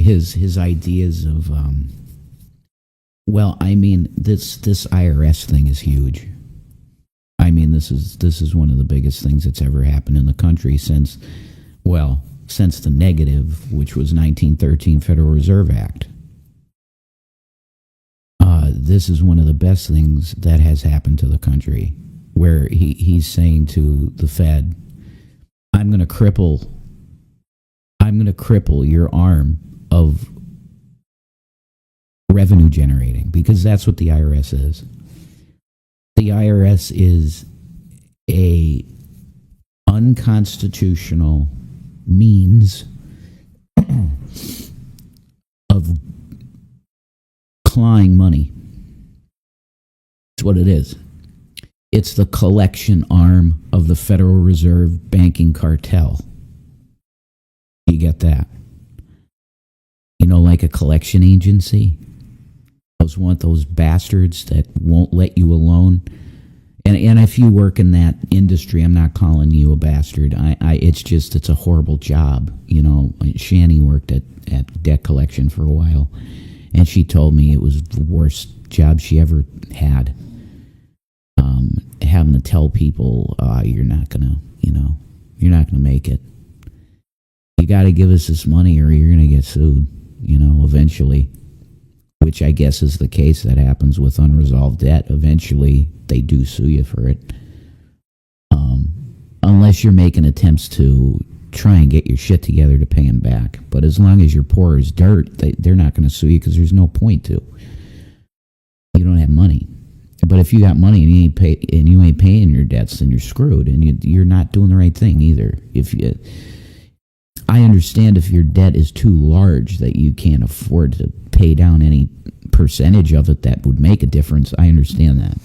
his ideas of well, I mean, this IRS thing is huge. I mean, this is one of the biggest things that's ever happened in the country since the negative, which was 1913 Federal Reserve Act. This is one of the best things that has happened to the country, where he's saying to the Fed, I'm going to cripple your arm of revenue generating, because that's what the IRS is. The IRS is a unconstitutional means of clawing money. That's what it is. It's the collection arm of the Federal Reserve banking cartel. You get that? You know, like a collection agency. Those bastards that won't let you alone. And if you work in that industry, I'm not calling you a bastard. It's a horrible job. You know, Shanny worked at debt collection for a while, and she told me it was the worst job she ever had. Having to tell people, you're not gonna make it. You got to give us this money, or you're gonna get sued. You know, eventually. Which I guess is the case that happens with unresolved debt. Eventually, they do sue you for it. Unless you're making attempts to try and get your shit together to pay them back. But as long as you're poor as dirt, they're not going to sue you because there's no point to. You don't have money. But if you got money and you ain't paying your debts, then you're screwed, and you're not doing the right thing either. I understand if your debt is too large that you can't afford to pay down any percentage of it that would make a difference. I understand that.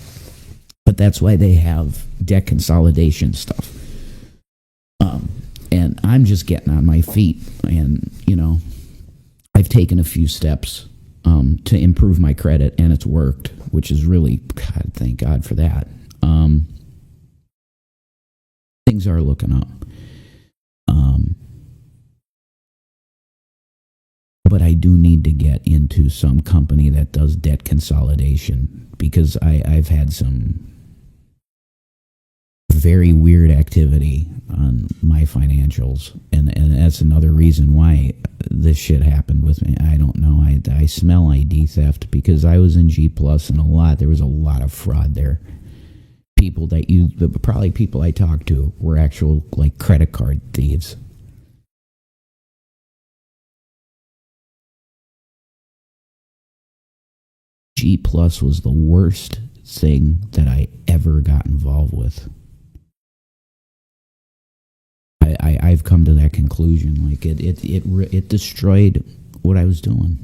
But that's why they have debt consolidation stuff. And I'm just getting on my feet. And, I've taken a few steps to improve my credit, and it's worked, which is really, God, thank God for that. Things are looking up. But I do need to get into some company that does debt consolidation, because I've had some very weird activity on my financials, and that's another reason why this shit happened with me. I don't know. I smell ID theft, because I was in G Plus, and there was a lot of fraud there. Probably people I talked to were actual like credit card thieves. G Plus was the worst thing that I ever got involved with. I've come to that conclusion. Like it destroyed what I was doing.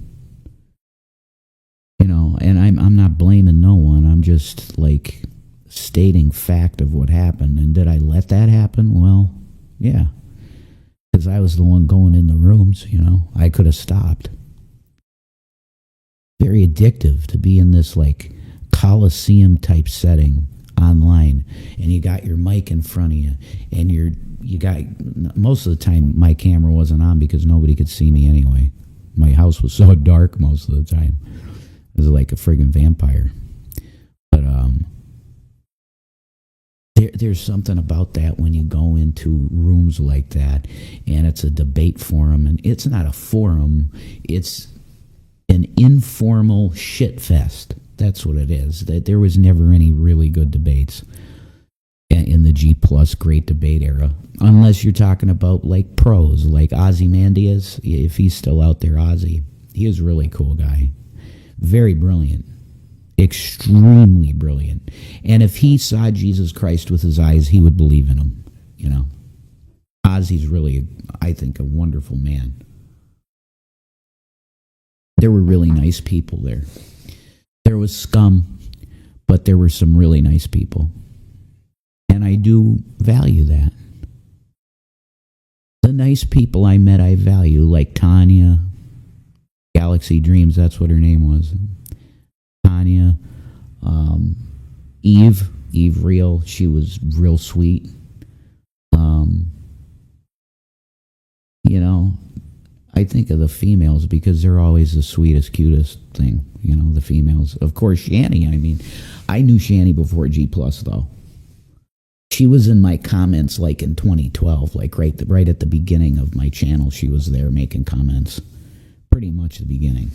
And I'm not blaming no one. I'm just like stating fact of what happened. And did I let that happen? Well, yeah, because I was the one going in the rooms. I could have stopped. Very addictive to be in this like Coliseum type setting online, and you got your mic in front of you, and you got, most of the time my camera wasn't on because nobody could see me anyway. My house was so dark most of the time. It was like a friggin' vampire. But there's something about that when you go into rooms like that, and it's a debate forum, and it's not a forum, it's an informal shit fest. That's what it is. That there was never any really good debates in the G Plus Great Debate era, unless you're talking about like pros, like Ozymandias. If he's still out there, Ozzy, he was a really cool guy, very brilliant, extremely brilliant. And if he saw Jesus Christ with his eyes, he would believe in him. Ozzy's really, I think, a wonderful man. There were really nice people there. There was scum, but there were some really nice people. And I do value that. The nice people I met, I value, like Tanya, Galaxy Dreams, that's what her name was. Tanya, Eve Real, she was real sweet. I think of the females because they're always the sweetest, cutest thing. You know, the females. Of course, Shanny. I mean, I knew Shanny before G Plus, though. She was in my comments like in 2012, like right at the beginning of my channel. She was there making comments, pretty much the beginning.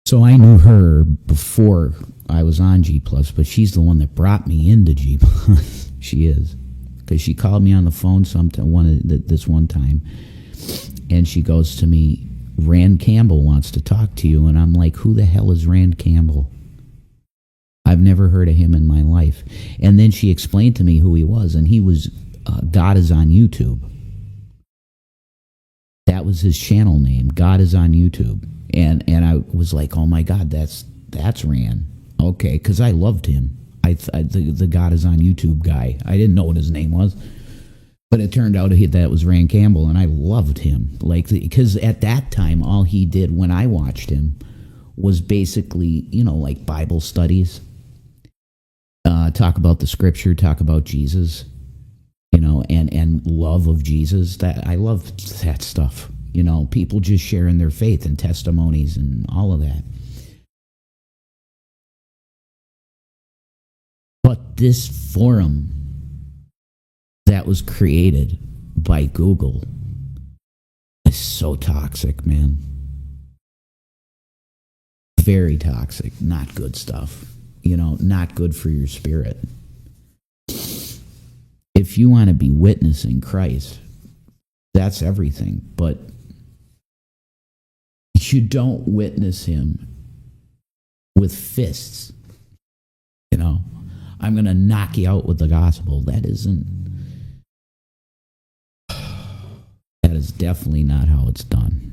So I knew her before I was on G Plus, but she's the one that brought me into G Plus. She is, because she called me on the phone this one time. And she goes to me, Rand Campbell wants to talk to you. And I'm like, who the hell is Rand Campbell? I've never heard of him in my life. And then she explained to me who he was. And he was, God is on YouTube. That was his channel name, God is on YouTube. And I was like, oh my God, that's Rand. Okay, because I loved him. The God is on YouTube guy. I didn't know what his name was. But it turned out that was Rand Campbell, and I loved him. Like, because at that time, all he did when I watched him was basically, you know, like Bible studies, talk about the scripture, talk about Jesus, you know, and love of Jesus. That I loved that stuff. You know, people just sharing their faith and testimonies and all of that. But this forum that was created by Google is so toxic, man. Very toxic. Not good stuff. You know, not good for your spirit. If you want to be witnessing Christ, that's everything. But you don't witness him with fists. You know, I'm going to knock you out with the gospel. That is definitely not how it's done.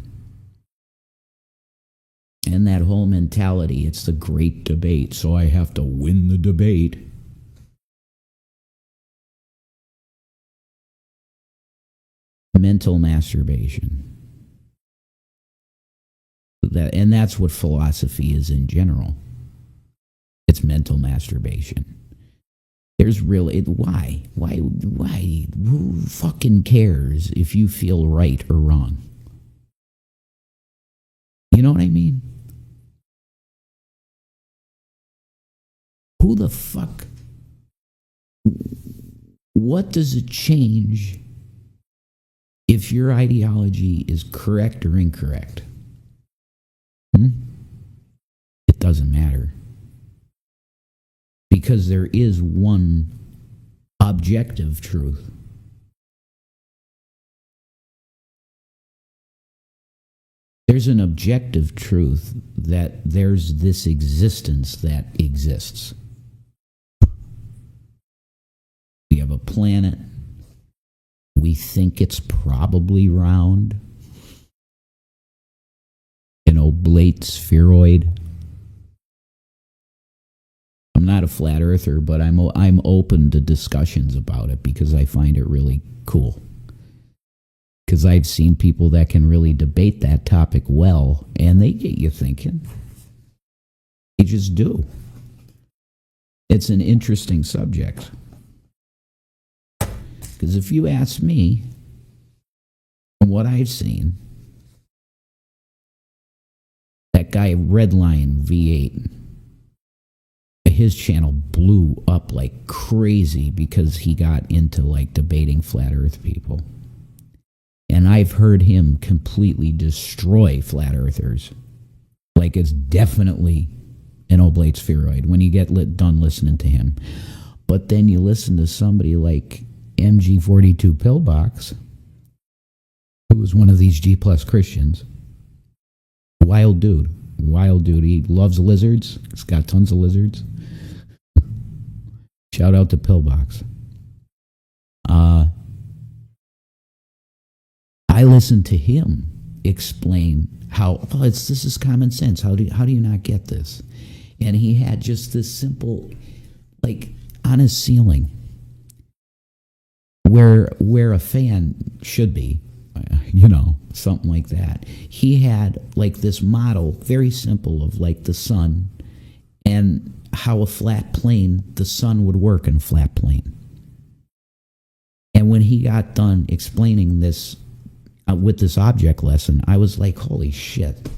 And that whole mentality, it's the great debate, so I have to win the debate. Mental masturbation. And that's what philosophy is in general. It's mental masturbation. There's really, why? Who fucking cares if you feel right or wrong? You know what I mean? Who the fuck? What does it change if your ideology is correct or incorrect? It doesn't matter. Because there is one objective truth. There's an objective truth that there's this existence that exists. We have a planet. We think it's probably round. An oblate spheroid. I'm not a flat earther, but I'm open to discussions about it because I find it really cool. Because I've seen people that can really debate that topic well, and they get you thinking. They just do. It's an interesting subject. Because if you ask me, from what I've seen, that guy Redline V8, his channel blew up like crazy because he got into like debating flat earth people. And I've heard him completely destroy flat earthers. Like it's definitely an oblate spheroid when you get done listening to him. But then you listen to somebody like MG42 Pillbox, who was one of these G plus Christians. Wild dude. He loves lizards. He's got tons of lizards. Shout out to Pillbox. I listened to him explain how this is common sense. How do you not get this? And he had just this simple, like on his ceiling, where a fan should be, you know, something like that. He had like this model, very simple, of like the sun and how a flat plane, the sun would work in a flat plane. And when he got done explaining this with this object lesson, I was like, holy shit.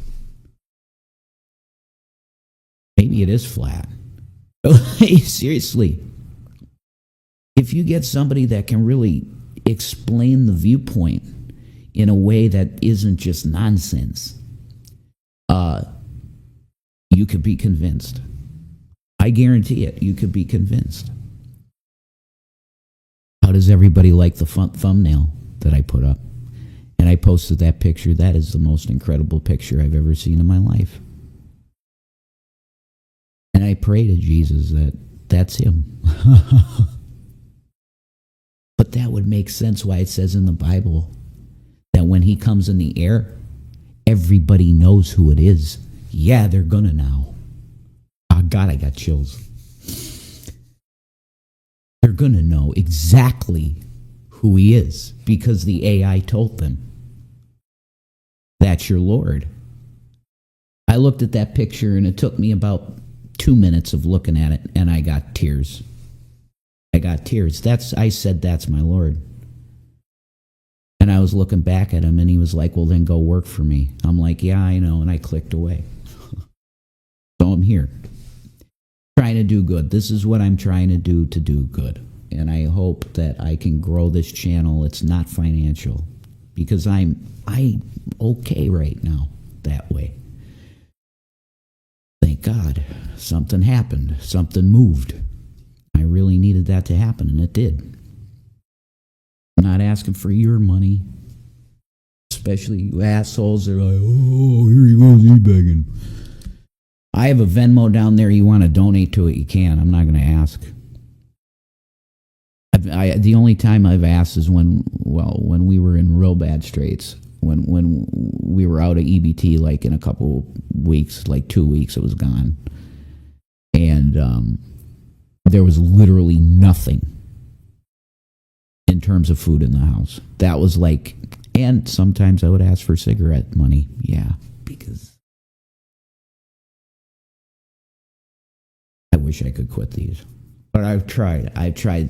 Maybe it is flat. Seriously. If you get somebody that can really explain the viewpoint in a way that isn't just nonsense, you could be convinced. I guarantee it. You could be convinced. How does everybody like the thumbnail that I put up? And I posted that picture. That is the most incredible picture I've ever seen in my life. And I pray to Jesus that that's him. But that would make sense why it says in the Bible that when he comes in the air, everybody knows who it is. Yeah, they're gonna now. Oh God, I got chills. They're gonna know exactly who he is because the AI told them. That's your Lord. I looked at that picture and it took me about 2 minutes of looking at it and I got tears. I said, that's my Lord. And I was looking back at him and he was like, well, then go work for me. I'm like, yeah, I know. And I clicked away. So I'm here. Trying to do good. This is what I'm trying to do good. And I hope that I can grow this channel. It's not financial because I'm okay right now that way. Thank God something happened. Something moved. I really needed that to happen, and it did. I'm not asking for your money, especially you assholes that are like, oh, here he goes, he begging. I have a Venmo down there. You want to donate to it, you can. I'm not going to ask. The only time I've asked is when we were in real bad straits. When we were out of EBT, like in a couple weeks, like 2 weeks, it was gone. And there was literally nothing in terms of food in the house. That was like, and sometimes I would ask for cigarette money. Yeah, because I wish I could quit these. But I've tried.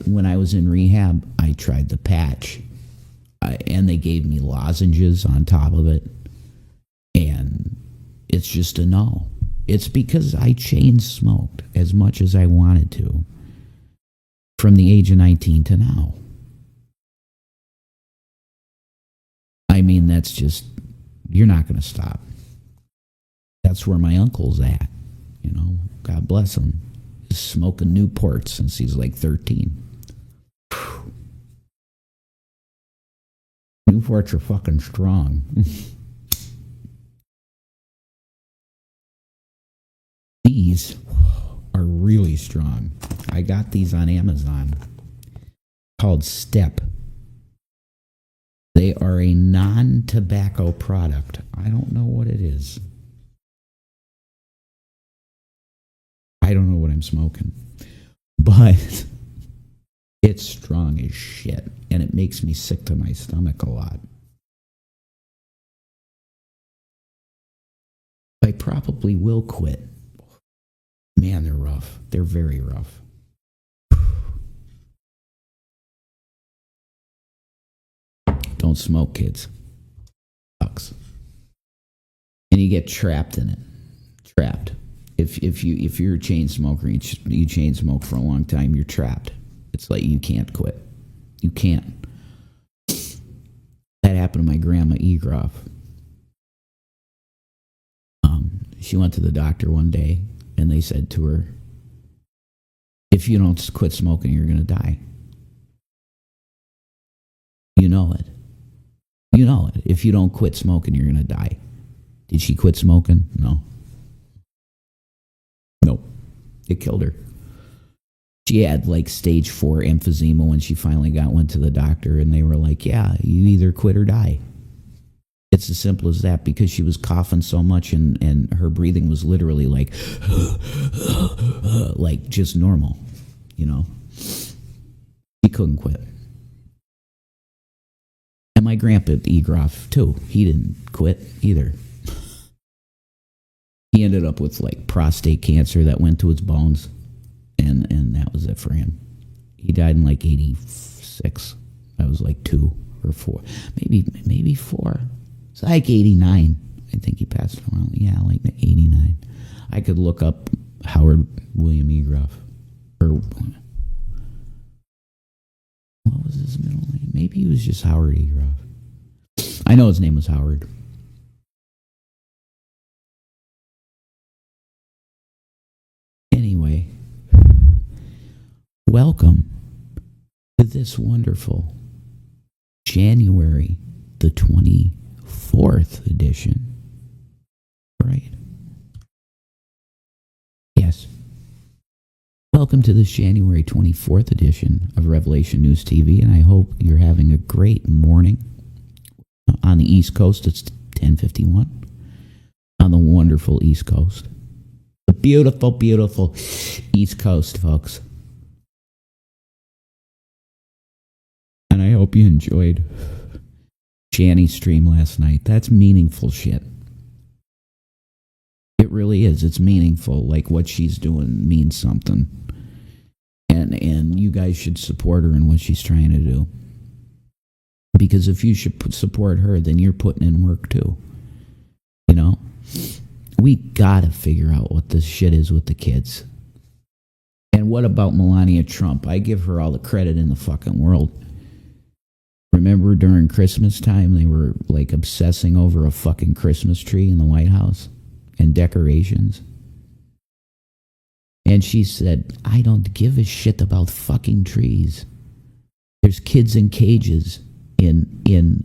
When I was in rehab, I tried the patch. And they gave me lozenges on top of it. And it's just a no. It's because I chain smoked as much as I wanted to from the age of 19 to now. I mean, that's just, you're not going to stop. That's where my uncle's at. You know, God bless him. He's smoking Newports since he's like 13. Newports are fucking strong. These are really strong. I got these on Amazon called Step. They are a non-tobacco product. I don't know what it is. I don't know what I'm smoking. But it's strong as shit. And it makes me sick to my stomach a lot. I probably will quit. Man, they're rough. They're very rough. Don't smoke, kids. Sucks. And you get trapped in it. Trapped. If you're a chain smoker, you chain smoke for a long time, you're trapped. It's like you can't quit. You can't. That happened to my grandma Egroff. She went to the doctor one day, and they said to her, if you don't quit smoking, you're going to die. You know it. You know it. If you don't quit smoking, you're going to die. Did she quit smoking? No. Nope. It killed her. She had like stage 4 emphysema when she finally went to the doctor, and they were like, yeah, you either quit or die. It's as simple as that, because she was coughing so much and her breathing was literally like like just normal, you know. She couldn't quit. And my grandpa Egroff too, he didn't quit either. He ended up with like prostate cancer that went to his bones. And that was it for him. He died in like 86. I was like 2. or 4. Maybe 4. It's like 89. I think he passed around. Yeah, like 89. I could look up Howard William Egruff. Or what was his middle name? Maybe he was just Howard Egruff. I know his name was Howard. Anyway, welcome to this wonderful January the 24th edition. Right? Yes. Welcome to this January 24th edition of Revelation News TV, and I hope you're having a great morning. On the East Coast, it's 10:51. On the wonderful East Coast. The beautiful, beautiful East Coast, folks. And I hope you enjoyed Shanny's stream last night. That's meaningful shit. It really is. It's meaningful. Like, what she's doing means something. And you guys should support her in what she's trying to do. Because if you should support her, then you're putting in work too. You know? We gotta figure out what this shit is with the kids. And what about Melania Trump? I give her all the credit in the fucking world. Remember during Christmas time, they were like obsessing over a fucking Christmas tree in the White House and decorations. And she said, I don't give a shit about fucking trees. There's kids in cages in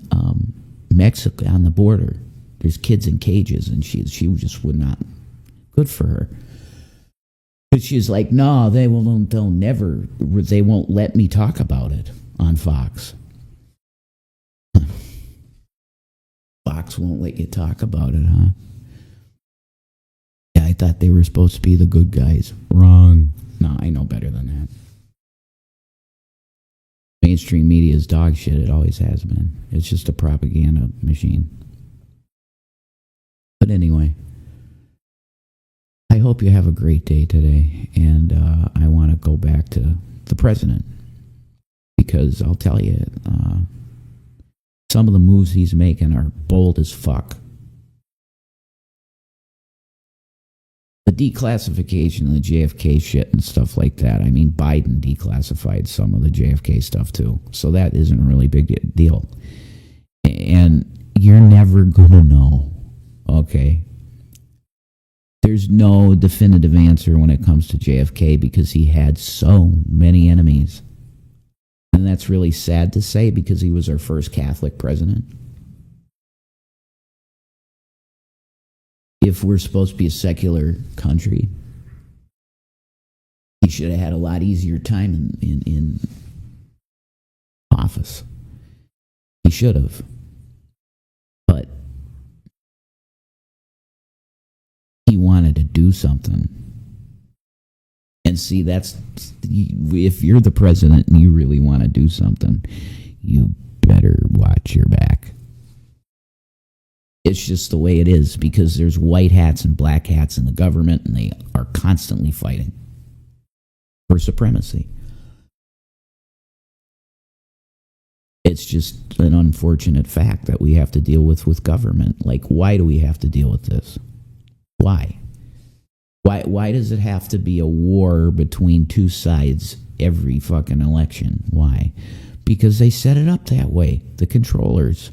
Mexico on the border. There's kids in cages, and she just would not. Good for her. But she's like, no, they won't let me talk about it on Fox. Fox won't let you talk about it, huh? Yeah, I thought they were supposed to be the good guys. Wrong. No, I know better than that. Mainstream media is dog shit. It always has been. It's just a propaganda machine. But anyway, I hope you have a great day today. And I want to go back to the president. Because I'll tell you, some of the moves he's making are bold as fuck. The declassification of the JFK shit and stuff like that. I mean, Biden declassified some of the JFK stuff too. So that isn't a really big deal. And you're never going to know. Okay? There's no definitive answer when it comes to JFK because he had so many enemies. And that's really sad to say because he was our first Catholic president. If we're supposed to be a secular country, he should have had a lot easier time in office. He should have. But he wanted to do something. And see, if you're the president and you really want to do something, you better watch your back. It's just the way it is because there's white hats and black hats in the government and they are constantly fighting for supremacy. It's just an unfortunate fact that we have to deal with government. Like, why do we have to deal with this? Why? Why does it have to be a war between two sides every fucking election? Why? Because they set it up that way, the controllers.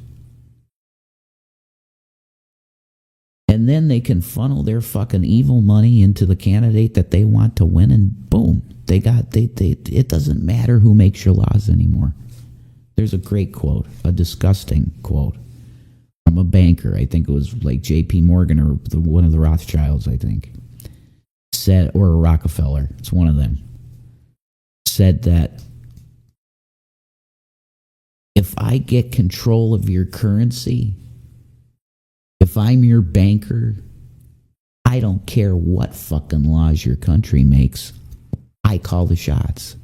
And then they can funnel their fucking evil money into the candidate that they want to win, and boom, it doesn't matter who makes your laws anymore. There's a great quote, a disgusting quote from a banker. I think it was like J.P. Morgan or one of the Rothschilds, I think. Said, or a Rockefeller, it's one of them, said that if I get control of your currency, if I'm your banker, I don't care what fucking laws your country makes. I call the shots.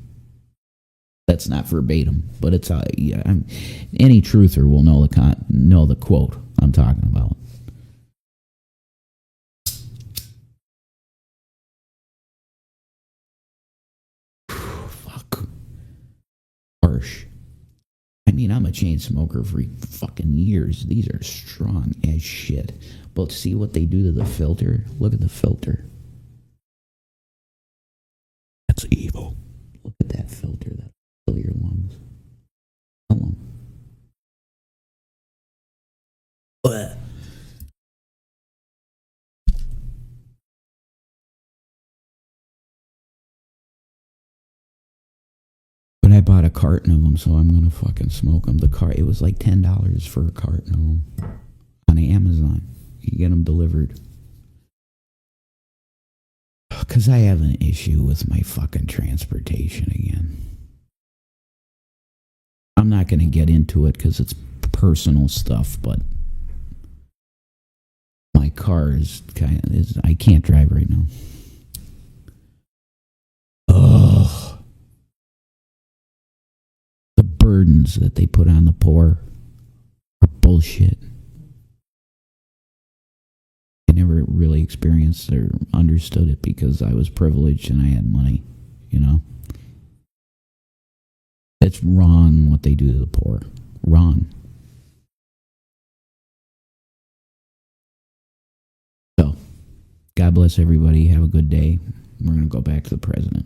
That's not verbatim, but it's any truther will know the quote I'm talking about. Fuck. Harsh. I mean, I'm a chain smoker for fucking years. These are strong as shit. But see what they do to the filter? Look at the filter. That's evil. Look at that filter. That'll fill your lungs. Hello. But I bought a carton of them, so I'm gonna fucking smoke them. It was like $10 for a carton of them on Amazon. You get them delivered. Because I have an issue with my fucking transportation again. I'm not going to get into it because it's personal stuff, but my car is I can't drive right now. Ugh. The burdens that they put on the poor are bullshit. I never really experienced or understood it because I was privileged and I had money, you know? It's wrong what they do to the poor. Wrong. So, God bless everybody. Have a good day. We're going to go back to the president.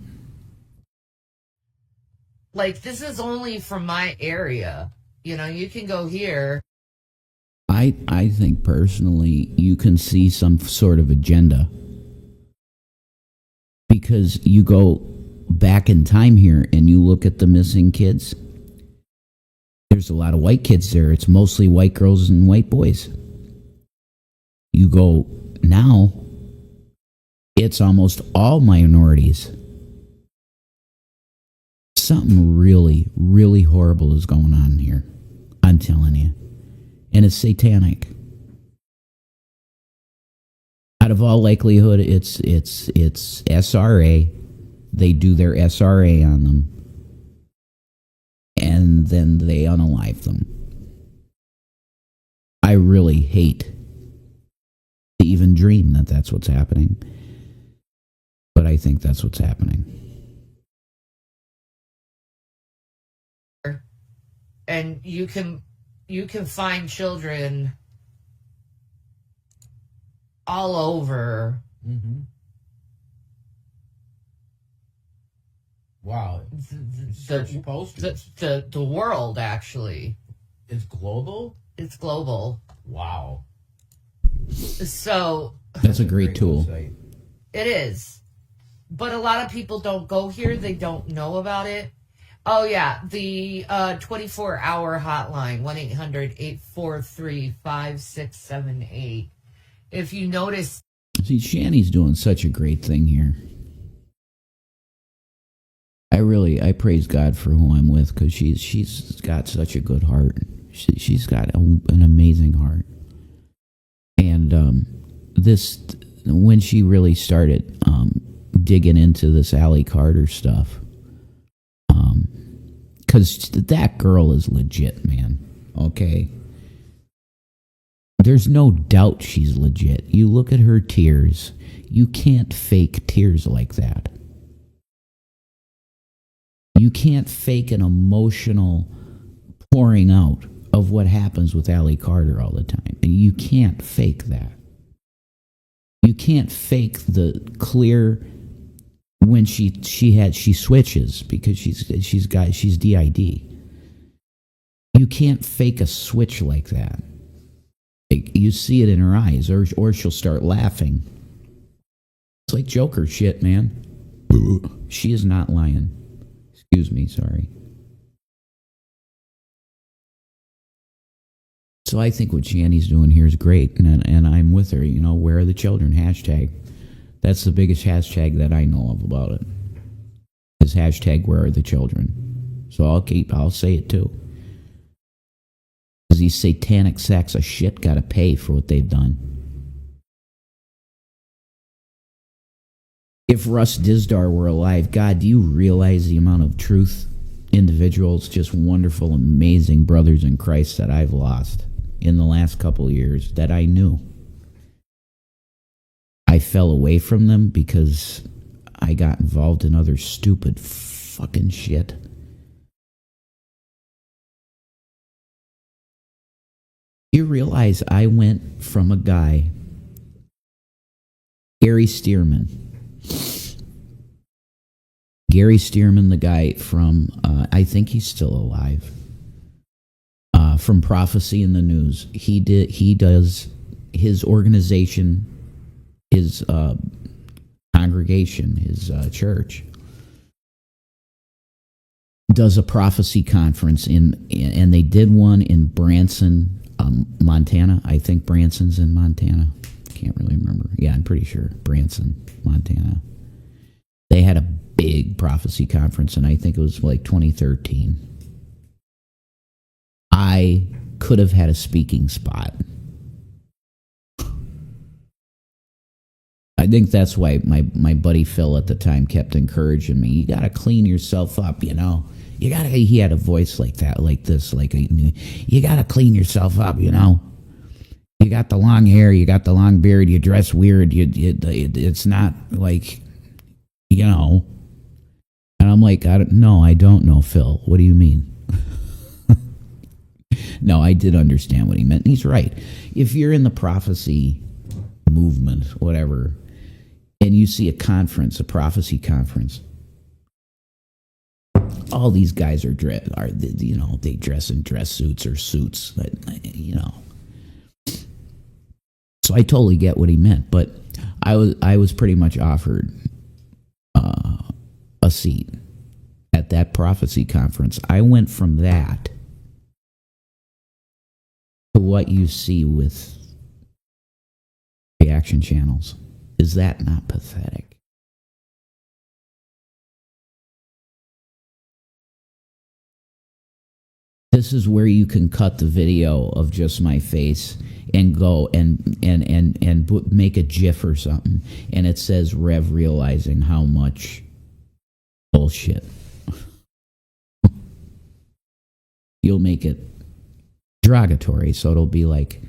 Like, this is only from my area. You know, you can go here. I think personally you can see some sort of agenda because you go back in time here and you look at the missing kids. There's a lot of white kids there. It's mostly white girls and white boys. You go now, it's almost all minorities. Something really, really horrible is going on here. I'm telling you. And it's satanic. Out of all likelihood, it's SRA. They do their SRA on them. And then they unalive them. I really hate to even dream that that's what's happening. But I think that's what's happening. And you can find children all over. Mm-hmm. Wow. The world, actually. It's global? It's global. Wow. So that's a great tool. Website. It is. But a lot of people don't go here. They don't know about it. Oh, yeah. The 24-hour hotline, 1-800-843-5678. If you notice... See, Shanny's doing such a great thing here. I praise God for who I'm with because she's got such a good heart. She's got an amazing heart. And when she really started digging into this Allie Carter stuff, because that girl is legit, man. Okay? There's no doubt she's legit. You look at her tears. You can't fake tears like that. You can't fake an emotional pouring out of what happens with Allie Carter all the time. You can't fake that. You can't fake the clear when she switches because she's DID. You can't fake a switch like that. You see it in her eyes, or she'll start laughing. It's like Joker shit, man. She is not lying. Excuse me, sorry. So I think what Shanny's doing here is great, and I'm with her. You know, where are the children? Hashtag. That's the biggest hashtag that I know of about it. Is hashtag where are the children? So I'll say it too. Because these satanic sacks of shit got to pay for what they've done. If Russ Dizdar were alive, God, do you realize the amount of truth, individuals, just wonderful, amazing brothers in Christ that I've lost in the last couple of years that I knew? I fell away from them because I got involved in other stupid fucking shit. You realize I went from a guy, Gary Stearman. Gary Stearman, the guy from, I think he's still alive, from Prophecy in the News. He does, his organization, his congregation, his church, does a prophecy conference and they did one in Branson, Montana. I think Branson's in Montana. Can't really remember. Yeah, I'm pretty sure Branson, Montana. They had a big prophecy conference, and I think it was like 2013. I could have had a speaking spot. I think that's why my buddy Phil at the time kept encouraging me. You got to clean yourself up, you know. He had a voice like that, like this, you got to clean yourself up, you know. You got the long hair, you got the long beard, you dress weird, it's not like, you know. And I'm like, I don't know, Phil. What do you mean? No, I did understand what he meant. He's right. If you're in the prophecy movement, whatever, and you see a prophecy conference, all these guys they dress in dress suits or suits, you know. So I totally get what he meant, but I was pretty much offered a seat at that prophecy conference. I went from that to what you see with reaction channels. Is that not pathetic? This is where you can cut the video of just my face and go and make a GIF or something, and it says Rev realizing how much bullshit. You'll make it derogatory, so it'll be like,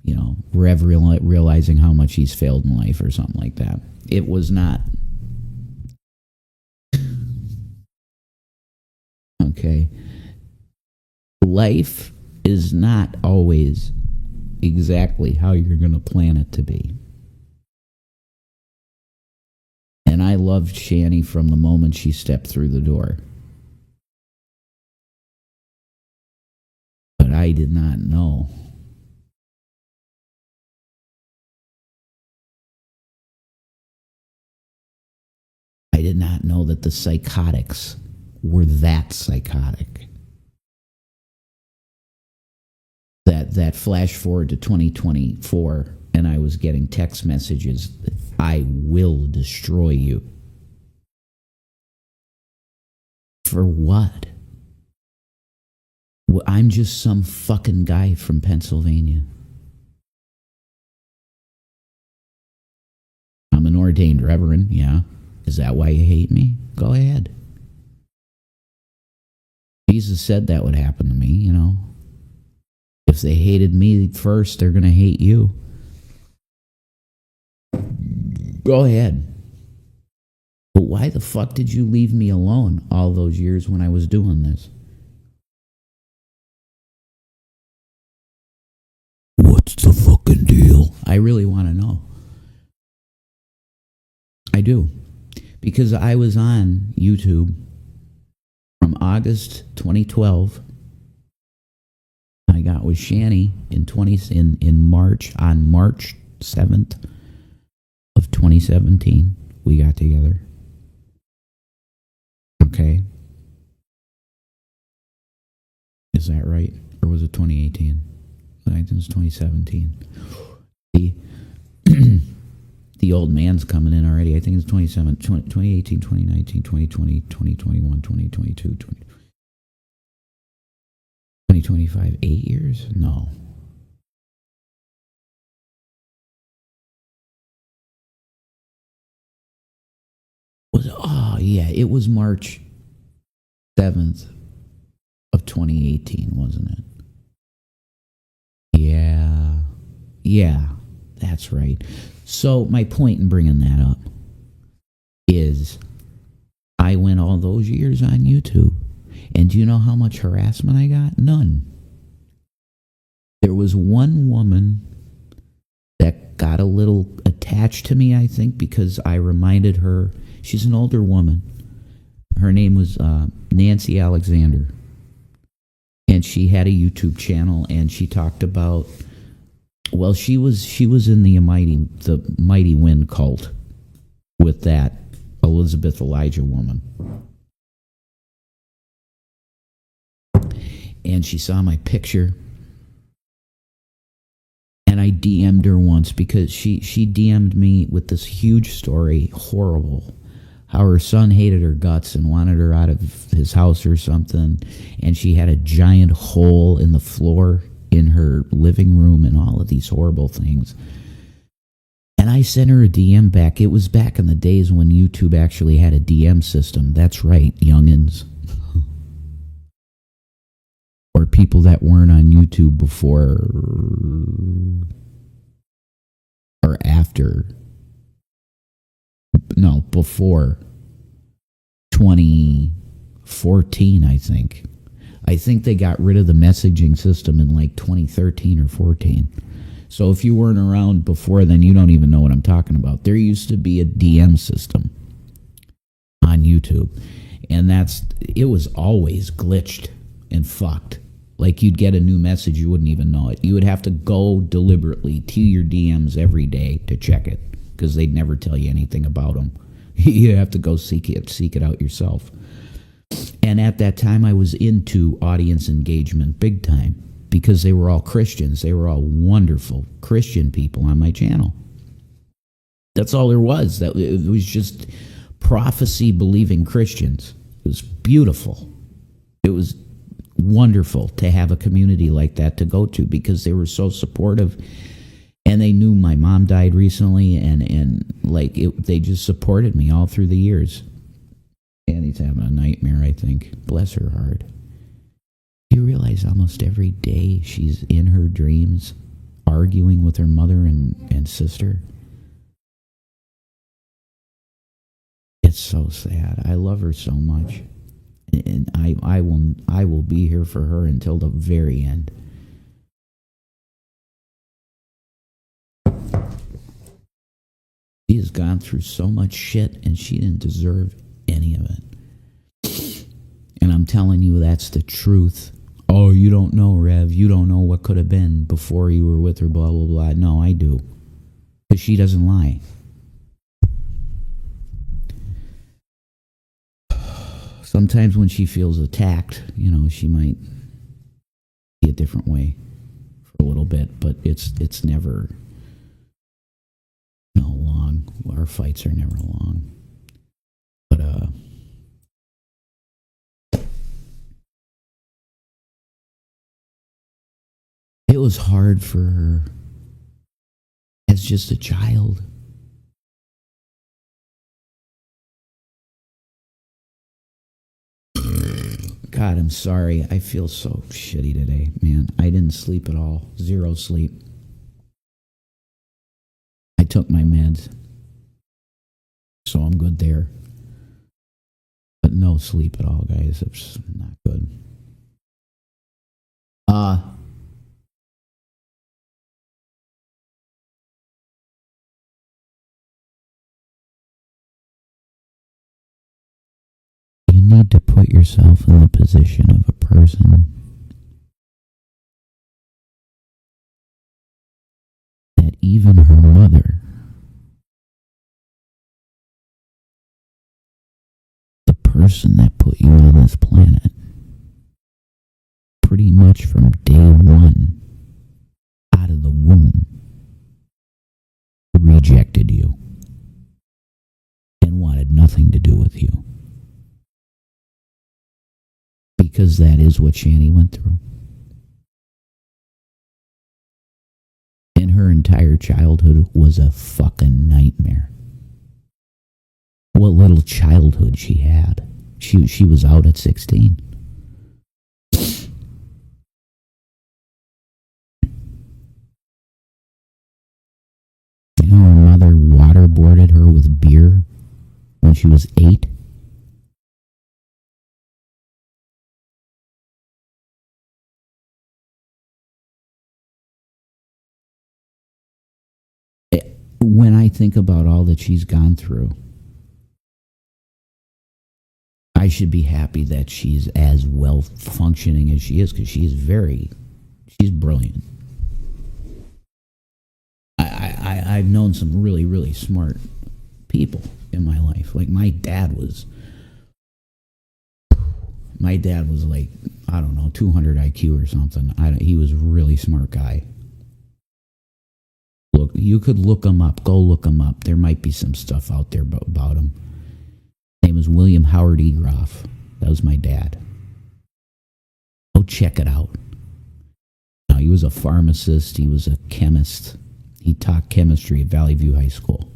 you know, Rev realizing how much he's failed in life or something like that. It was not. Okay. Life is not always exactly how you're going to plan it to be. And I loved Shanny from the moment she stepped through the door. But I did not know. I did not know that the psychotics were that psychotic. That flash forward to 2024, and I was getting text messages, I will destroy you. For what? Well, I'm just some fucking guy from Pennsylvania. I'm an ordained reverend, yeah. Is that why you hate me? Go ahead. Jesus said that would happen to me, you know. If they hated me first, they're going to hate you. Go ahead. But why the fuck did you leave me alone all those years when I was doing this? What's the fucking deal? I really want to know. I do. Because I was on YouTube from August 2012. I got with Shanny in March, on March 7th of 2017. We got together. Okay. Is that right? Or was it 2018? I think it was 2017. The old man's coming in already. I think it's 2018, 2019, 2020, 2021, 2022, 2025, 8 years? No. It was March 7th of 2018, wasn't it? Yeah, that's right. So my point in bringing that up is I went all those years on YouTube. And do you know how much harassment I got? None. There was one woman that got a little attached to me, I think, because I reminded her. She's an older woman. Her name was Nancy Alexander. And she had a YouTube channel, and she talked about, well, she was in the Mighty Wind cult with that Elizabeth Elijah woman. And she saw my picture, and I DM'd her once because she DM'd me with this huge story, horrible, how her son hated her guts and wanted her out of his house or something, and she had a giant hole in the floor in her living room and all of these horrible things. And I sent her a DM back. It was back in the days when YouTube actually had a DM system. That's right, youngins. Or people that weren't on YouTube before or after. No, before 2014, I think. I think they got rid of the messaging system in like 2013 or 14. So if you weren't around before then, you don't even know what I'm talking about. There used to be a DM system on YouTube, and it was always glitched and fucked. Like, you'd get a new message, you wouldn't even know it. You would have to go deliberately to your DMs every day to check it, because they'd never tell you anything about them. You have to go seek it out yourself. And at that time, I was into audience engagement big time, because they were all Christians. They were all wonderful Christian people on my channel. That's all there was. It was just prophecy-believing Christians. It was beautiful. It was wonderful to have a community like that to go to, because they were so supportive, and they knew my mom died recently, and they just supported me all through the years. Annie's having a nightmare, I think. Bless her heart. Do you realize almost every day she's in her dreams arguing with her mother and sister? It's so sad. I love her so much. And I will be here for her until the very end. She has gone through so much shit, and she didn't deserve any of it. And I'm telling you, that's the truth. Oh, you don't know, Rev. You don't know what could have been before you were with her, blah, blah, blah. No, I do. Because she doesn't lie. Sometimes when she feels attacked, she might be a different way for a little bit, but it's never long. Our fights are never long. But it was hard for her as just a child. God, I'm sorry. I feel so shitty today, man. I didn't sleep at all. 0 sleep. I took my meds, so I'm good there. But no sleep at all, guys. It's not good. You need to put yourself in the position of a person that even her mother, the person that put you on this planet, pretty much from day one, out of the womb, rejected you and wanted nothing to do with you. Because that is what Shanny went through. And her entire childhood was a fucking nightmare. What little childhood she had. She was out at 16. Her mother waterboarded her with beer when she was 8. think about all that she's gone through. I should be happy that she's as well functioning as she is, because she's brilliant. I've known some really, really smart people in my life. Like my dad was like, I don't know, 200 IQ or something. He was a really smart guy. Look, you could look him up. Go look him up. There might be some stuff out there about him. His name was William Howard E. Groff. That was my dad. Go check it out. Now, he was a pharmacist. He was a chemist. He taught chemistry at Valley View High School.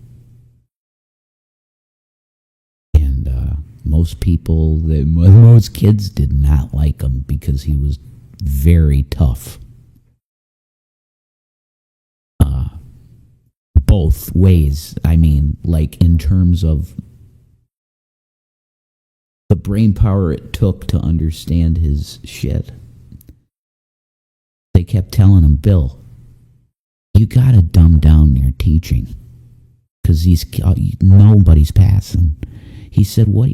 And most kids did not like him because he was very tough. Both ways. I mean, like in terms of the brain power it took to understand his shit. They kept telling him, Bill, you gotta dumb down your teaching, because nobody's passing. He said, "What?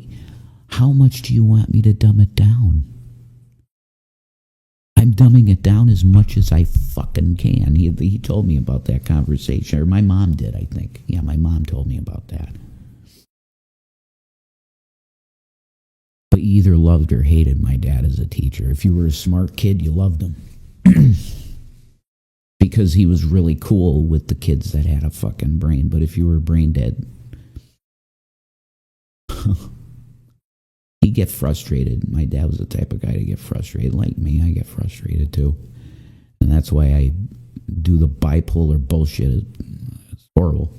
How much do you want me to dumb it down?" I'm dumbing it down as much as I fucking can. He told me about that conversation, or my mom did, I think. Yeah, my mom told me about that. But you either loved or hated my dad as a teacher. If you were a smart kid, you loved him. Because he was really cool with the kids that had a fucking brain. But if you were brain dead, he'd get frustrated. My dad was the type of guy to get frustrated. Like me, I get frustrated too. And that's why I do the bipolar bullshit. It's horrible.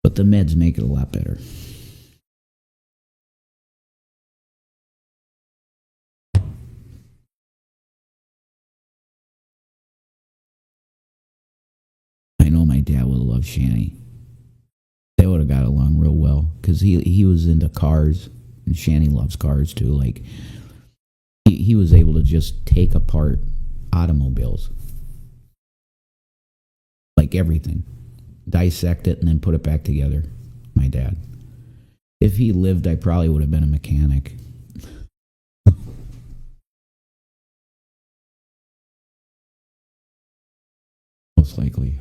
But the meds make it a lot better. I know my dad would have loved Shanny. They would have got along real well, because he was into cars, and Shanny loves cars too. Like he was able to just take apart automobiles, like everything, dissect it and then put it back together. My dad. If he lived, I probably would have been a mechanic. Most likely.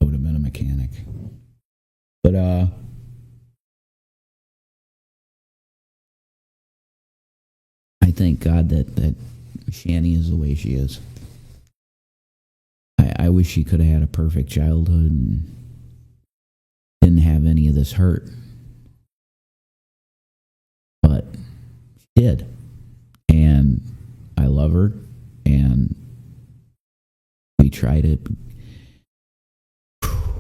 I would have been a mechanic. But I thank God that Shanny is the way she is. I wish she could have had a perfect childhood and didn't have any of this hurt. But she did. And I love her, and we try to...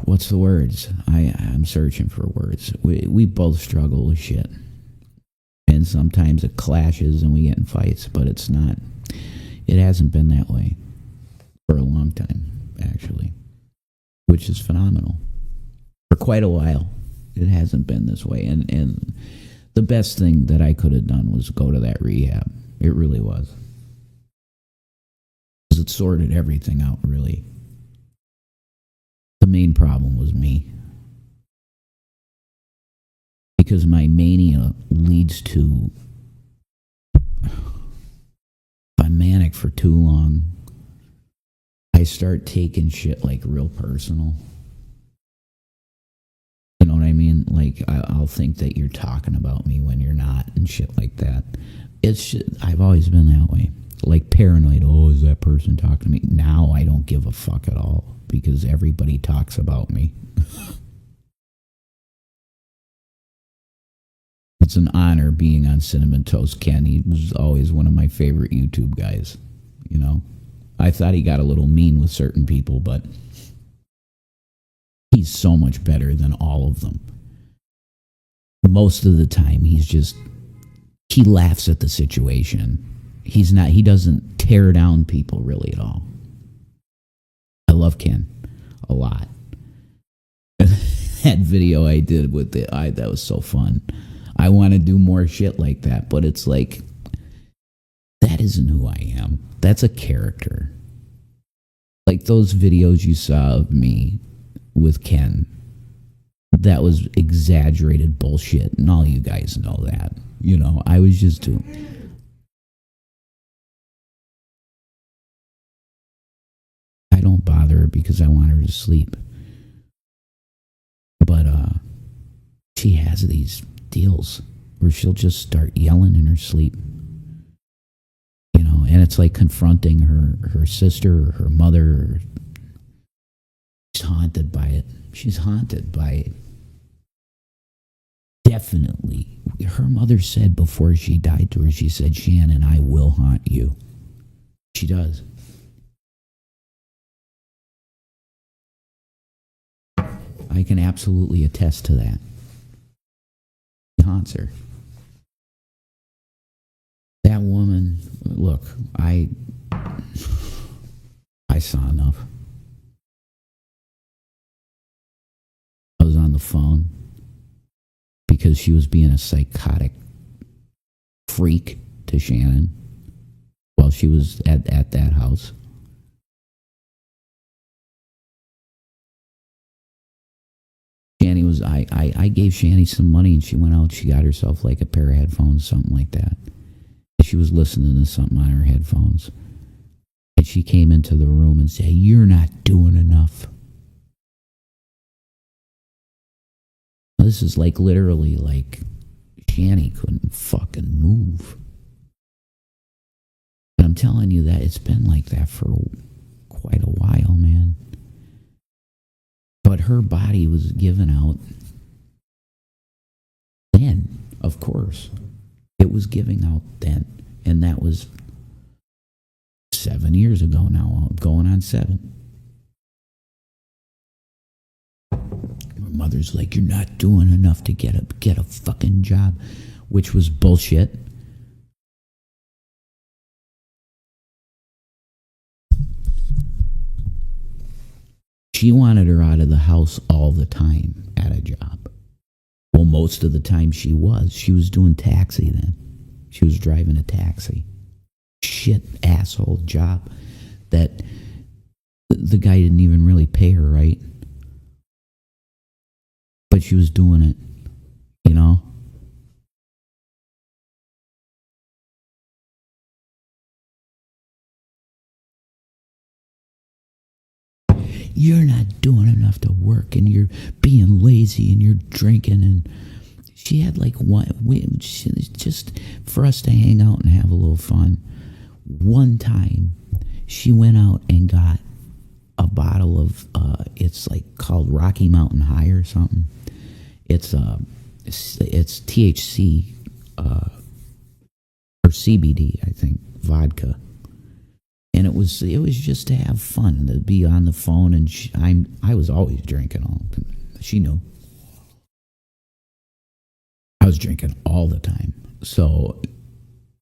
What's the words? I'm searching for words. We both struggle with shit. And sometimes it clashes and we get in fights, but it hasn't been that way for a long time, actually. Which is phenomenal. For quite a while, it hasn't been this way. And the best thing that I could have done was go to that rehab. It really was. Because it sorted everything out, really. The main problem was me. Because my mania leads to... If I'm manic for too long, I start taking shit like real personal. You know what I mean? Like, I'll think that you're talking about me when you're not and shit like that. I've always been that way. Like paranoid, oh, is that person talking to me? Now I don't give a fuck at all, because everybody talks about me. It's an honor being on Cinnamon Toast Ken. He was always one of my favorite YouTube guys, you know. I thought he got a little mean with certain people, but he's so much better than all of them. Most of the time, he laughs at the situation. He doesn't tear down people really at all. I love Ken a lot. That video I did with that was so fun. I want to do more shit like that, but it's like, that isn't who I am. That's a character. Like those videos you saw of me with Ken. That was exaggerated bullshit, and all you guys know that. You know, I was just doing. I don't bother her because I want her to sleep. But she has these deals where she'll just start yelling in her sleep. You know, and it's like confronting her sister or her mother. She's haunted by it. She's haunted by it. Definitely. Her mother said before she died to her, she said, Shannon, I will haunt you. She does. I can absolutely attest to that. He haunts her. That woman, look, I saw enough. I was on the phone because she was being a psychotic freak to Shannon while she was at that house. Shanny was, I gave Shanny some money and she went out, she got herself like a pair of headphones, something like that. And she was listening to something on her headphones. And she came into the room and said, you're not doing enough. This is like literally like Shanny couldn't fucking move. And I'm telling you that it's been like that for quite a while, man. But her body was given out then, of course. It was giving out then. And that was 7 years ago now, going on 7. Her mother's like, you're not doing enough to get a fucking job, which was bullshit. She wanted her out of the house all the time at a job. Well, most of the time she was doing taxi then. She was driving a taxi. Shit asshole job that the guy didn't even really pay her right. But she was doing it, you know? You're not doing enough to work and you're being lazy and you're drinking. And she had like just for us to hang out and have a little fun. One time she went out and got a bottle of, it's like called Rocky Mountain High or something. It's THC, or CBD, I think, vodka. And it was just to have fun, to be on the phone, and I was always drinking all. She knew. I was drinking all the time. So,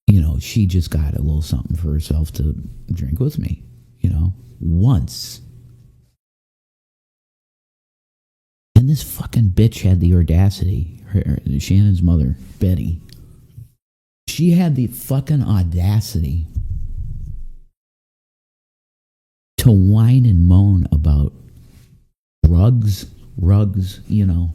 you know, she just got a little something for herself to drink with me, you know, once. And this fucking bitch had the audacity, Shannon's mother, Betty, she had the fucking audacity to whine and moan about rugs, you know.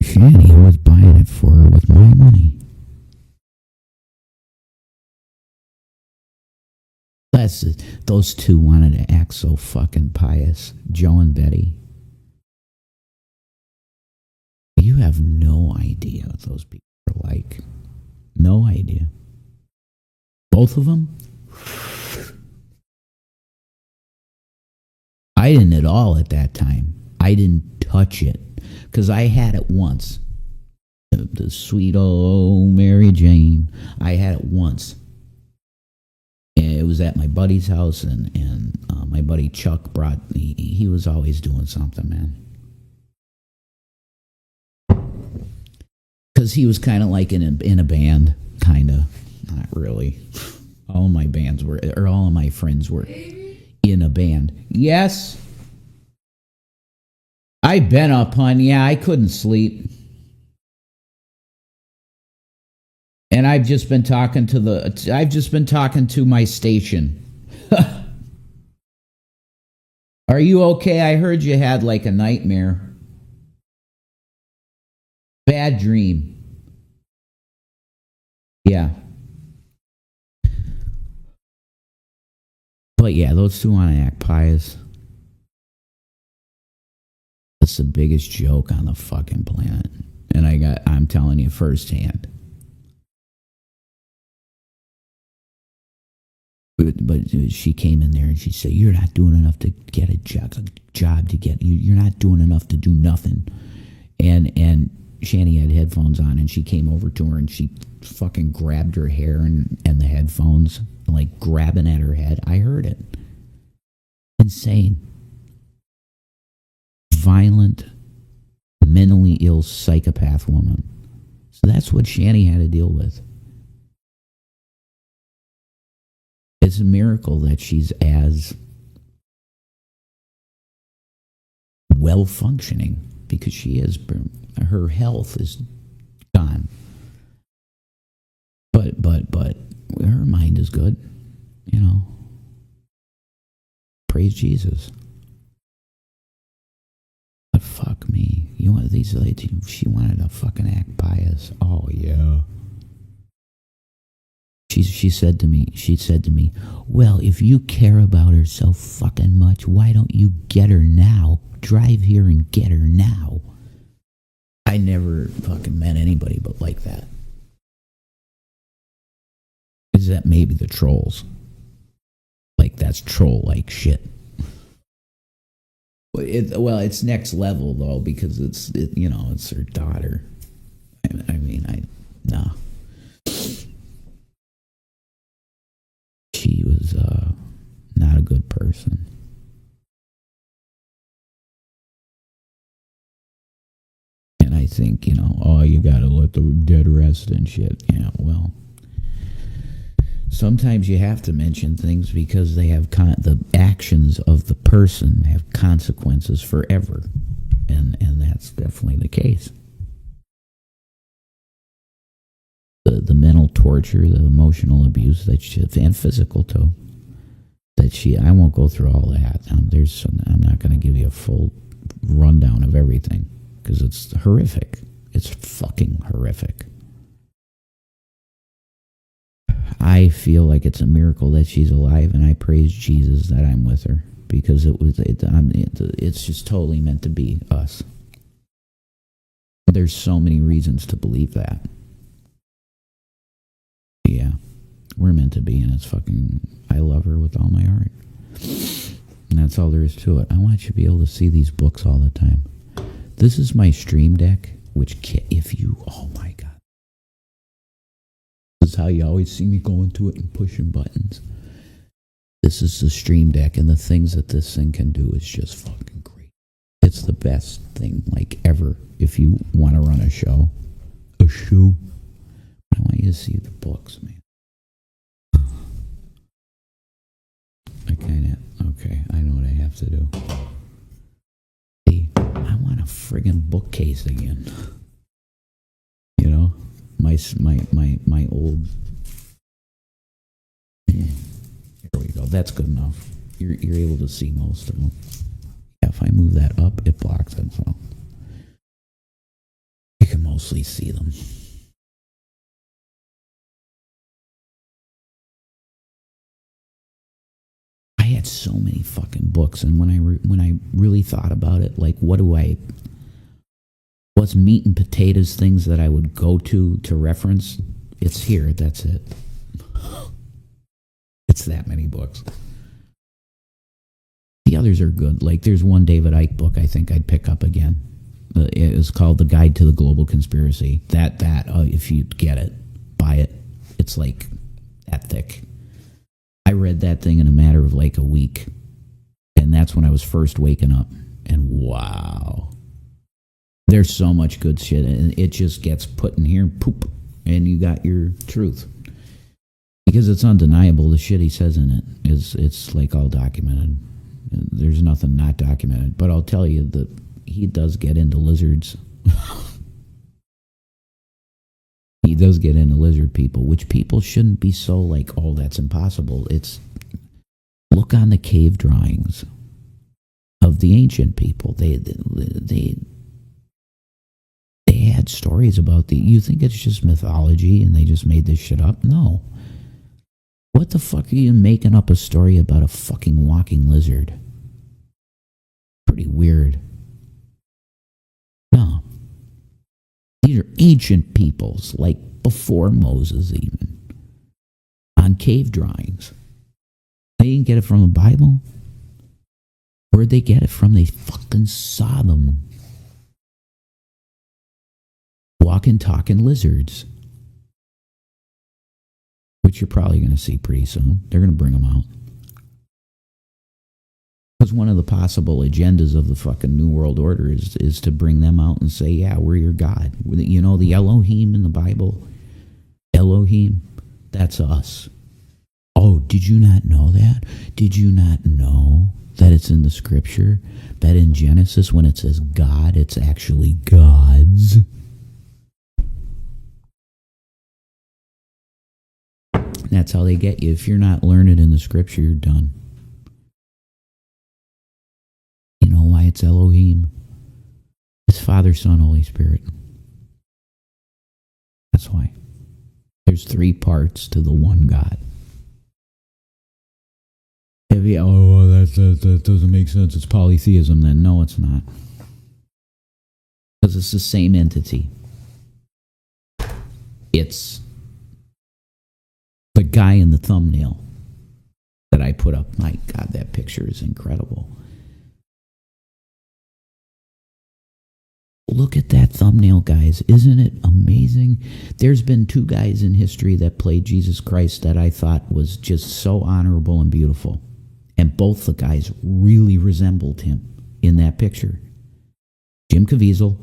Shanny was buying it for her with my money. Those two wanted to act so fucking pious, Joe and Betty. You have no idea what those people are like. No idea. Both of them? I didn't at all at that time. I didn't touch it. Because I had it once. The sweet old Mary Jane. I had it once. And it was at my buddy's house, and my buddy Chuck brought me. He was always doing something, man. Because he was kind of like in a band, kind of. Not really. All of my bands were, or all of my friends were in a band. Yes. I've been up, hon. Yeah, I couldn't sleep. And I've just been talking to my station. Are you okay? I heard you had like a nightmare. Bad dream. Yeah. But yeah, those two want to act pious. That's the biggest joke on the fucking planet. And I'm telling you firsthand. But she came in there and she said, "You're not doing enough to get a job to get you. You're not doing enough to do nothing." And Shanny had headphones on, and she came over to her and she fucking grabbed her hair and the headphones, like grabbing at her head. I heard it. Insane. Violent, mentally ill psychopath woman. So that's what Shanny had to deal with. It's a miracle that she's as well functioning, because she is. Her health is gone. But her mind is good, you know. Praise Jesus. But fuck me. You want these ladies, she wanted to fucking act pious. Oh yeah. She said to me, "Well, if you care about her so fucking much, why don't you get her now? Drive here and get her now." I never fucking met anybody but like that. Is that maybe the trolls? Like, that's troll-like shit. It's next level, though, because it's her daughter. No. She was not a good person. And I think, you gotta let the dead rest and shit. Yeah, well, sometimes you have to mention things because they have the actions of the person have consequences forever. And that's definitely the case. The mental torture, the emotional abuse and physical too. I won't go through all that. I'm not going to give you a full rundown of everything because it's horrific. It's fucking horrific. I feel like it's a miracle that she's alive, and I praise Jesus that I'm with her, because it's just totally meant to be us. There's so many reasons to believe that. Yeah, we're meant to be, and it's fucking, I love her with all my heart. And that's all there is to it. I want you to be able to see these books all the time. This is my Stream Deck, oh my God. This is how you always see me going to it and pushing buttons. This is the Stream Deck, and the things that this thing can do is just fucking great. It's the best thing, like, ever, if you want to run a show. I want you to see the books, man. Okay, I know what I have to do. Hey, I want a friggin' bookcase again. My old... Here we go, that's good enough. You're able to see most of them. Yeah, if I move that up, it blocks it, so... You can mostly see them. I had so many fucking books, and when I really thought about it, like, what's meat and potatoes things that I would go to reference? It's here. That's it. It's that many books. The others are good. Like, there's one David Icke book I think I'd pick up again. It was called The Guide to the Global Conspiracy. That if you get it, buy it. It's like that thick. I read that thing in a matter of like a week. And that's when I was first waking up. And wow. There's so much good shit. And it just gets put in here, poop. And you got your truth. Because it's undeniable, the shit he says in it it's like all documented. There's nothing not documented. But I'll tell you that he does get into lizards. He does get into lizard people, which people shouldn't be so like, oh, that's impossible. It's look on the cave drawings of the ancient people. They had stories about the. You think it's just mythology and they just made this shit up? No. What the fuck are you making up a story about a fucking walking lizard? Pretty weird. No. These are ancient peoples, like before Moses even, on cave drawings. They didn't get it from the Bible. Where'd they get it from? They fucking saw them. Walking, talking lizards. Which you're probably going to see pretty soon. They're going to bring them out. Because one of the possible agendas of the fucking New World Order is to bring them out and say, yeah, we're your God. You know, the Elohim in the Bible? Elohim, that's us. Oh, did you not know that? Did you not know that it's in the scripture? That in Genesis, when it says God, it's actually gods? That's how they get you. If you're not learned in the scripture, you're done. You know why it's Elohim? It's Father, Son, Holy Spirit. That's why. There's 3 parts to the one God. If you, that doesn't make sense. It's polytheism then. No, it's not. Because it's the same entity. It's the guy in the thumbnail that I put up. My God, that picture is incredible. Look at that thumbnail, guys. Isn't it amazing? There's been 2 guys in history that played Jesus Christ that I thought was just so honorable and beautiful. And both the guys really resembled him in that picture. Jim Caviezel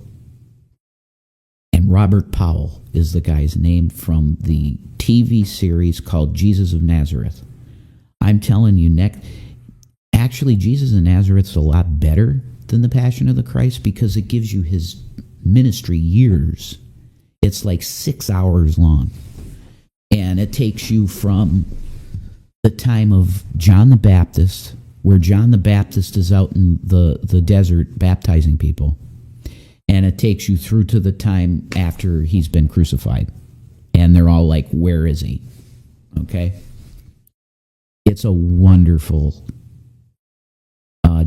and Robert Powell is the guy's name from the TV series called Jesus of Nazareth. I'm telling you, actually, Jesus of Nazareth's a lot better than the Passion of the Christ because it gives you his ministry years. It's like 6 hours long. And it takes you from the time of John the Baptist, where John the Baptist is out in the desert baptizing people. And it takes you through to the time after he's been crucified. And they're all like, where is he? Okay? It's a wonderful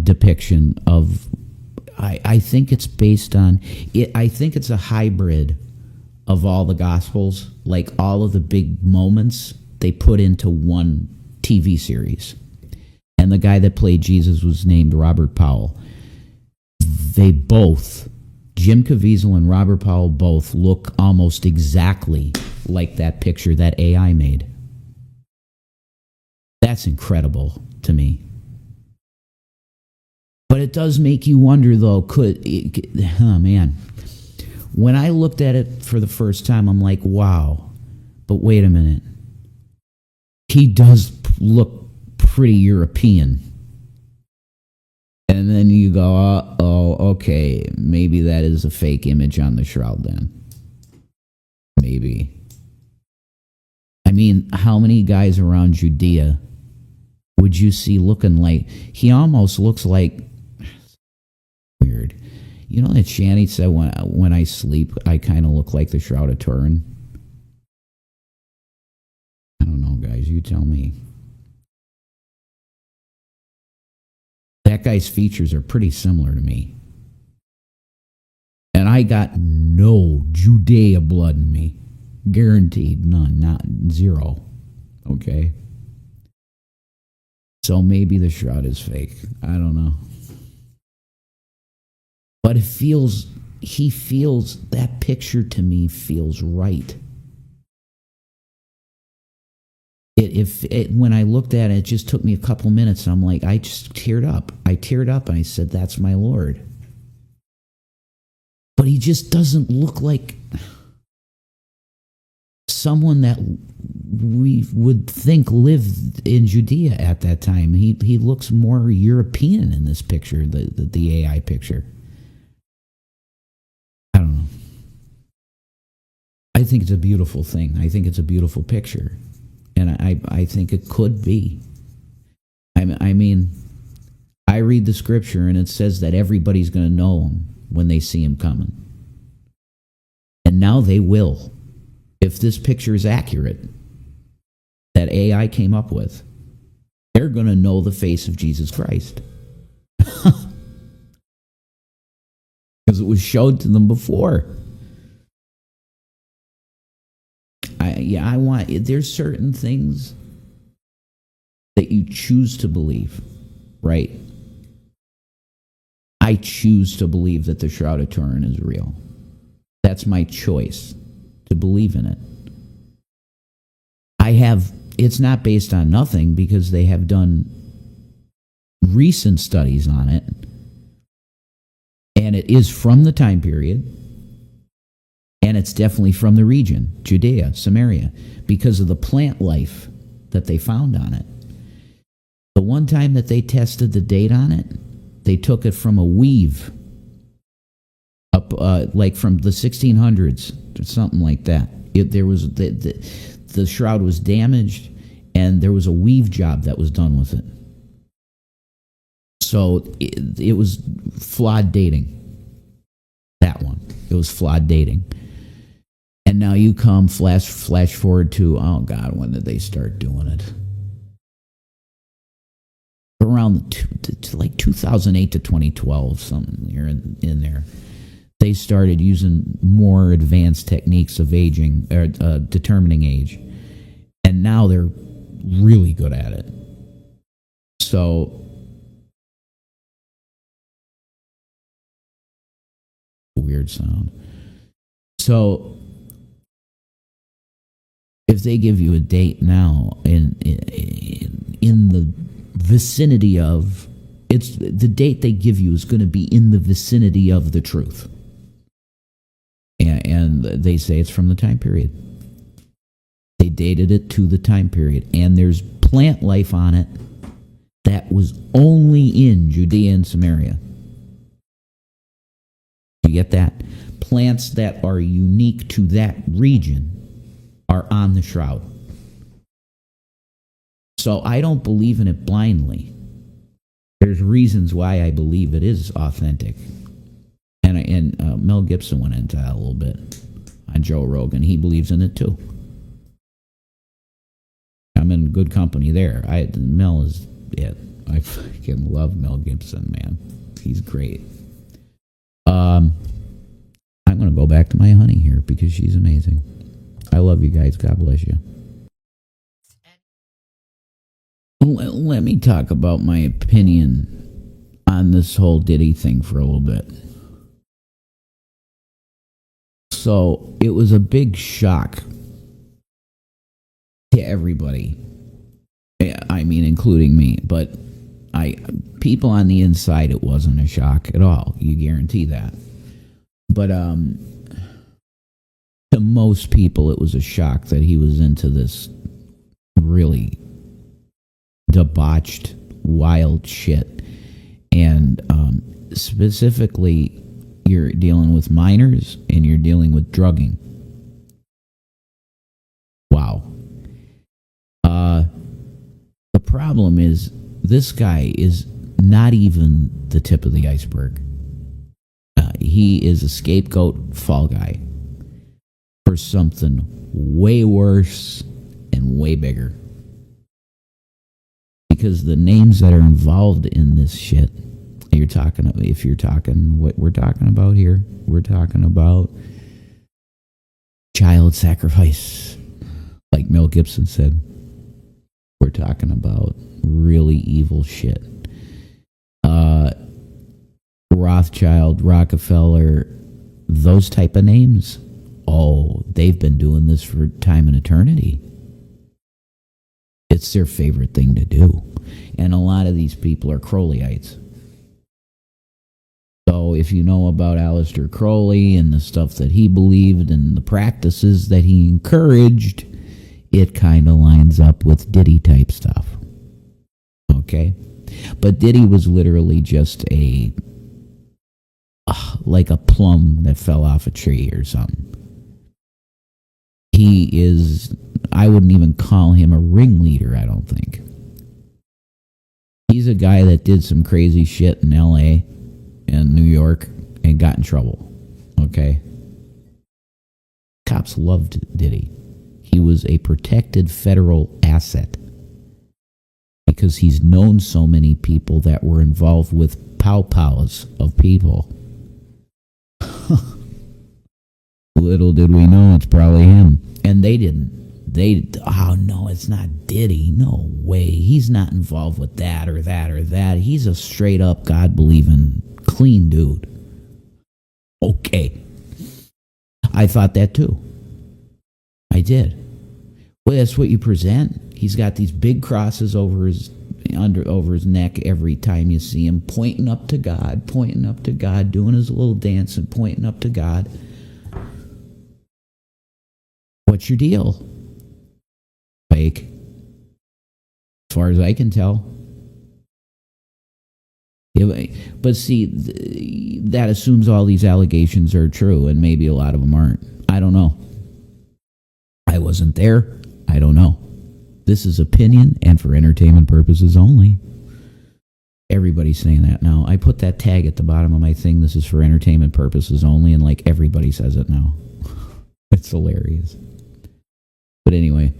depiction of, I think it's based on, I think it's a hybrid of all the Gospels. Like all of the big moments, they put into one TV series. And the guy that played Jesus was named Robert Powell. They both, Jim Caviezel and Robert Powell, both look almost exactly like that picture that AI made. That's incredible to me. But it does make you wonder, though, oh man. When I looked at it for the first time, I'm like, wow. But wait a minute. He does look pretty European. And then you go, oh, okay, maybe that is a fake image on the shroud then. Maybe. I mean, how many guys around Judea would you see looking like, he almost looks like, weird. You know that Shanny said, when I sleep, I kind of look like the Shroud of Turin? I don't know, guys, you tell me. That guy's features are pretty similar to me. And I got no Judea blood in me. Guaranteed, none, not zero. Okay? So maybe the shroud is fake. I don't know. But it feels, that picture to me feels right. When I looked at it, it just took me a couple minutes. I'm like, I just teared up. I teared up and I said, that's my Lord. But he just doesn't look like someone that we would think lived in Judea at that time. He looks more European in this picture, the AI picture. I don't know. I think it's a beautiful thing. I think it's a beautiful picture. And I think it could be. I mean, I read the scripture and it says that everybody's going to know him when they see him coming. And now they will. If this picture is accurate, that AI came up with, they're going to know the face of Jesus Christ. Because it was showed to them before. There's certain things that you choose to believe, right? I choose to believe that the Shroud of Turin is real. That's my choice to believe in it. It's not based on nothing because they have done recent studies on it. And it is from the time period. And it's definitely from the region, Judea, Samaria, because of the plant life that they found on it. The one time that they tested the date on it, they took it from a weave, up like from the 1600s or something like that. The shroud was damaged, and there was a weave job that was done with it. So it was flawed dating. That one, it was flawed dating. And now you come flash forward to, oh God, when did they start doing it? Around like 2008 to 2012, something here in there. They started using more advanced techniques of aging, or determining age. And now they're really good at it. So, weird sound. So, if they give you a date now in the vicinity of, it's the date they give you is going to be in the vicinity of the truth, and they say it's from the time period. They dated it to the time period, and there's plant life on it that was only in Judea and Samaria. You get that? Plants that are unique to that region are on the shroud. So I don't believe in it blindly. There's reasons why I believe it is authentic. And Mel Gibson went into that a little bit on Joe Rogan. He believes in it too. I'm in good company there. Mel is it. I fucking love Mel Gibson, man. He's great. I'm going to go back to my honey here because she's amazing. I love you guys. God bless you. Let me talk about my opinion on this whole Diddy thing for a little bit. So, it was a big shock to everybody. I mean, including me. But people on the inside, it wasn't a shock at all. You guarantee that. But, to most people, it was a shock that he was into this really debauched, wild shit. And specifically, you're dealing with minors and you're dealing with drugging. Wow. The problem is, this guy is not even the tip of the iceberg. He is a scapegoat fall guy for something way worse and way bigger. Because the names that are involved in this shit, if you're talking what we're talking about here, we're talking about child sacrifice. Like Mel Gibson said, we're talking about really evil shit. Rothschild, Rockefeller, those type of names, oh, they've been doing this for time and eternity. It's their favorite thing to do. And a lot of these people are Crowleyites. So if you know about Aleister Crowley and the stuff that he believed and the practices that he encouraged, it kind of lines up with Diddy type stuff. Okay? But Diddy was literally just like a plum that fell off a tree or something. he is, I wouldn't even call him a ringleader, I don't think. He's a guy that did some crazy shit in L.A. and New York and got in trouble. Okay? Cops loved Diddy. He was a protected federal asset because he's known so many people that were involved with pow-pows of people. Little did we know it's probably him. And they didn't. Oh no, it's not Diddy. No way. He's not involved with that or that or that. He's a straight up God-believing, clean dude. Okay. I thought that too. I did. Well, that's what you present. He's got these big crosses over his neck every time you see him, pointing up to God, doing his little dance and pointing up to God. What's your deal? Fake. As far as I can tell. Yeah, but see, that assumes all these allegations are true, and maybe a lot of them aren't. I don't know. I wasn't there. I don't know. This is opinion and for entertainment purposes only. Everybody's saying that now. I put that tag at the bottom of my thing. This is for entertainment purposes only, and like everybody says it now. It's hilarious. But anyway,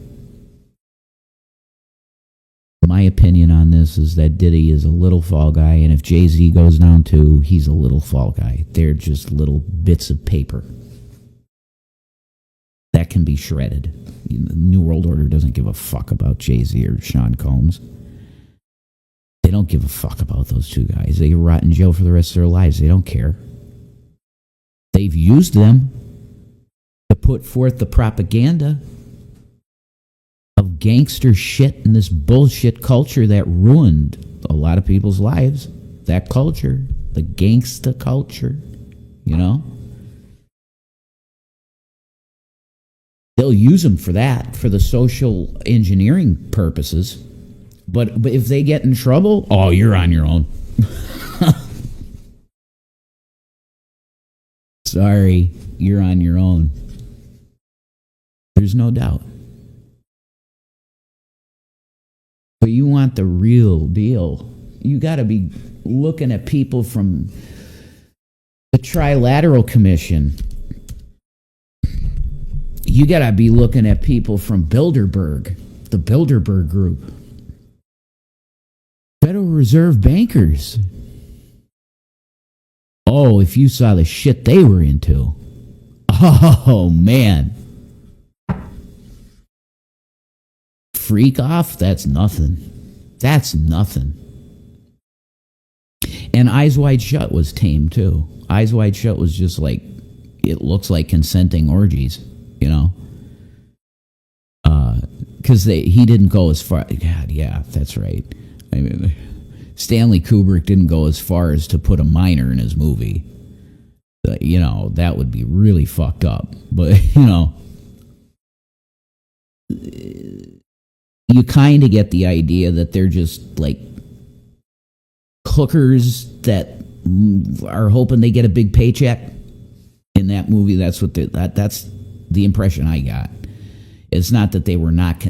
my opinion on this is that Diddy is a little fall guy, and if Jay-Z goes down too, he's a little fall guy. They're just little bits of paper that can be shredded. The New World Order doesn't give a fuck about Jay-Z or Sean Combs. They don't give a fuck about those two guys. They rot in jail for the rest of their lives. They don't care. They've used them to put forth the propaganda of gangster shit and this bullshit culture that ruined a lot of people's lives. That culture, the gangsta culture, you know? They'll use them for that, for the social engineering purposes. But if they get in trouble, oh, you're on your own. Sorry, you're on your own. There's no doubt. But you want the real deal. You got to be looking at people from the Trilateral Commission. You got to be looking at people from Bilderberg, the Bilderberg Group. Federal Reserve bankers. Oh, if you saw the shit they were into. Oh, man. Freak off? That's nothing. That's nothing. And Eyes Wide Shut was tame, too. Eyes Wide Shut was just like, it looks like consenting orgies, you know? Because he didn't go as far. God, yeah, that's right. I mean, Stanley Kubrick didn't go as far as to put a minor in his movie. You know, that would be really fucked up. But, you know, you kind of get the idea that they're just like hookers that are hoping they get a big paycheck in that movie. That's what that's the impression I got. It's not that they were not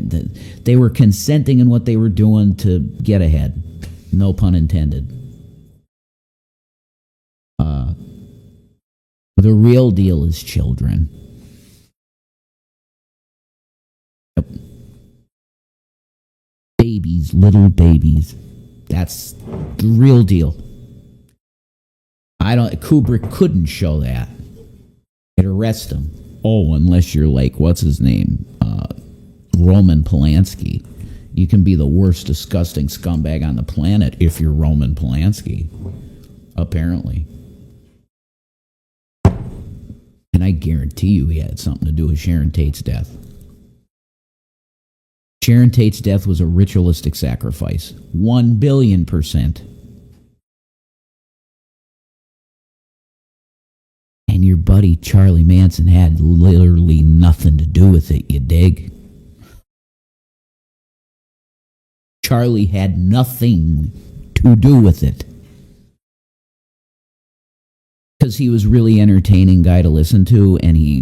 they were consenting in what they were doing to get ahead. No pun intended. The real deal is children. Yep. Babies, little babies. That's the real deal. Kubrick couldn't show that. It'd arrest him. Oh, unless you're like, what's his name? Roman Polanski. You can be the worst disgusting scumbag on the planet if you're Roman Polanski. Apparently. And I guarantee you he had something to do with Sharon Tate's death. Sharon Tate's death was a ritualistic sacrifice. 1,000,000,000%. And your buddy Charlie Manson had literally nothing to do with it, you dig? Charlie had nothing to do with it. because he was really entertaining guy to listen to, and he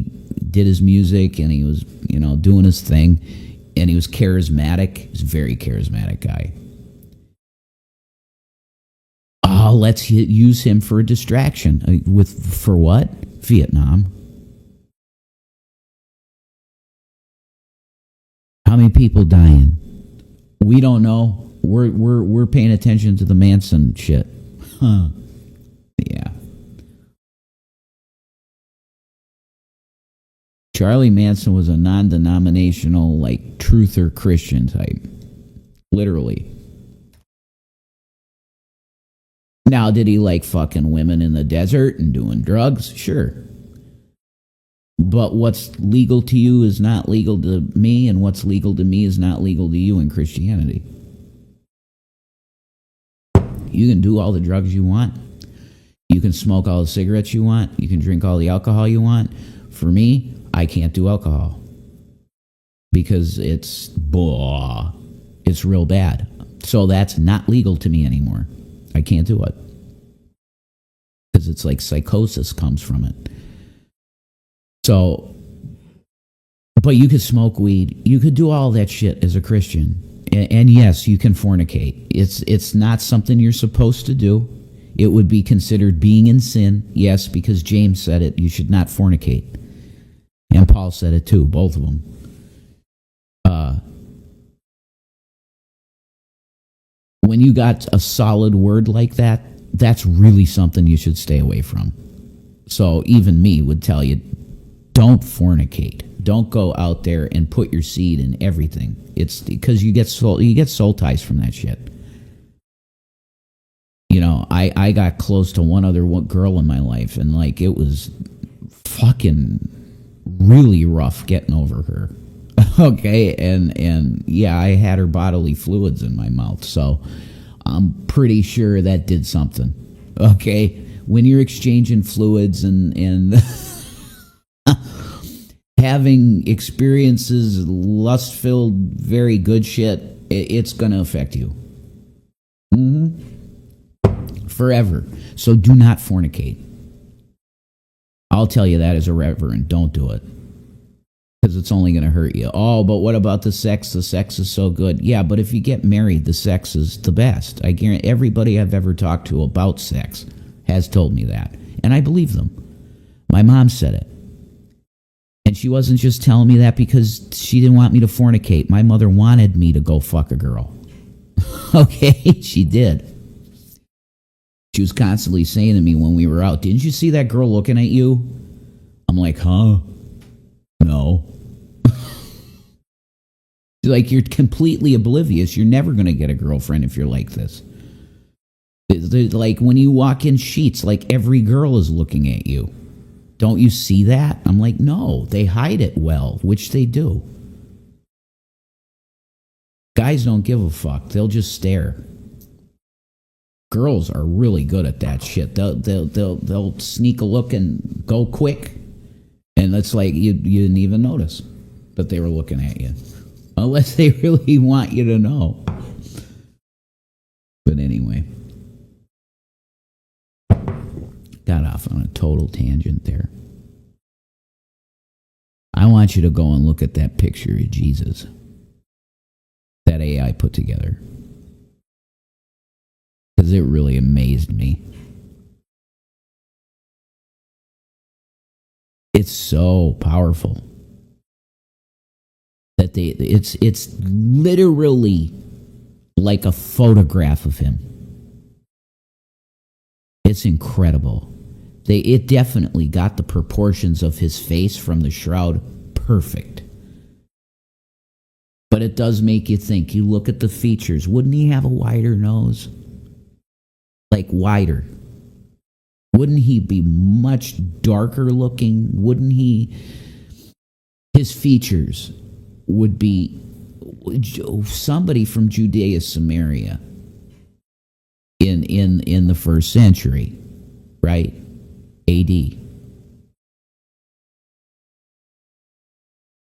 did his music, and he was, doing his thing, and he was charismatic. He's a very charismatic guy. Oh, let's use him for a distraction. For what? Vietnam. How many people dying? We don't know. We're paying attention to the Manson shit. Huh. Yeah. Charlie Manson was a non-denominational, like, truther Christian type. Literally. Now, did he like fucking women in the desert and doing drugs? Sure. But what's legal to you is not legal to me, and what's legal to me is not legal to you in Christianity. You can do all the drugs you want. You can smoke all the cigarettes you want. You can drink all the alcohol you want. For me, I can't do alcohol because it's real bad. So that's not legal to me anymore. I can't do it because it's like psychosis comes from it. So, but you could smoke weed. You could do all that shit as a Christian. And yes, you can fornicate. It's not something you're supposed to do. It would be considered being in sin. Yes, because James said it. You should not fornicate. And Paul said it too, both of them. When you got a solid word like that, that's really something you should stay away from. So even me would tell you, don't fornicate. Don't go out there and put your seed in everything. It's because you get soul ties from that shit. I got close to one other girl in my life, and like it was fucking really rough getting over her. Okay, and yeah, I had her bodily fluids in my mouth, so I'm pretty sure that did something. Okay, when you're exchanging fluids and having experiences, lust-filled, very good shit, it's going to affect you. Forever. So do not fornicate. I'll tell you that as a reverend. Don't do it. Because it's only going to hurt you. Oh, but what about the sex? The sex is so good. Yeah, but if you get married, the sex is the best. I guarantee everybody I've ever talked to about sex has told me that. And I believe them. My mom said it. And she wasn't just telling me that because she didn't want me to fornicate. My mother wanted me to go fuck a girl. Okay, she did. She was constantly saying to me when we were out, didn't you see that girl looking at you? I'm like, huh? No. She's like, you're completely oblivious. You're never going to get a girlfriend if you're like this. Like when you walk in Sheets, like every girl is looking at you. Don't you see that? I'm like, no, they hide it well, which they do. Guys don't give a fuck. They'll just stare. Girls are really good at that shit. They'll sneak a look and go quick. And it's like you didn't even notice that they were looking at you. Unless they really want you to know. But anyway. Got off on a total tangent there. I want you to go and look at that picture of Jesus that AI put together. Because it really amazed me. It's so powerful that it's literally like a photograph of him. It's incredible. It definitely got the proportions of his face from the shroud perfect. But it does make you think. You look at the features. Wouldn't he have a wider nose? Like wider. Wouldn't he be much darker looking? Wouldn't he? His features would be somebody from Judea, Samaria in the first century, right? AD.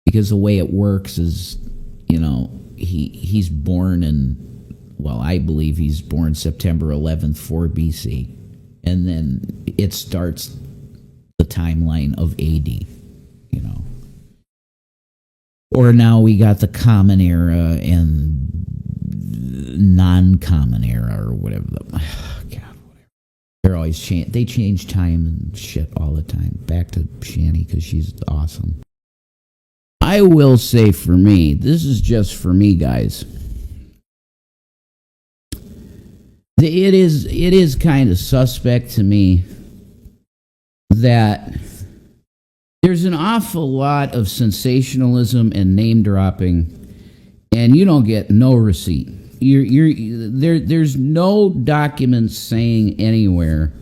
Because the way it works is, he's born in, well, I believe he's born September 11th, 4 BC. and then it starts the timeline of AD, you know. Or now we got the common era and non-common era, or whatever. God, whatever. They're always they change time and shit all the time. Back to Shanny because she's awesome. I will say for me, this is just for me, guys. It is kind of suspect to me that there's an awful lot of sensationalism and name dropping, and you don't get no receipt. There's no documents saying anywhere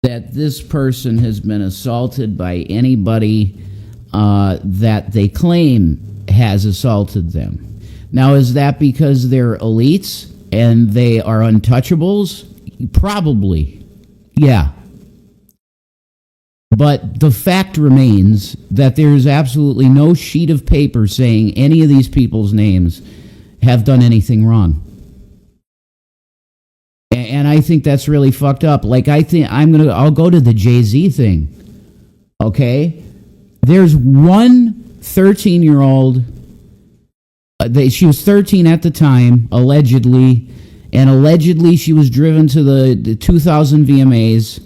that this person has been assaulted by anybody that they claim has assaulted them. Now, is that because they're elites and they are untouchables? Probably, yeah. But the fact remains that there is absolutely no sheet of paper saying any of these people's names have done anything wrong. And I think that's really fucked up. Like, I'll go to the Jay-Z thing. Okay? There's one 13-year-old, she was 13 at the time, allegedly, and allegedly she was driven to the 2000 VMAs,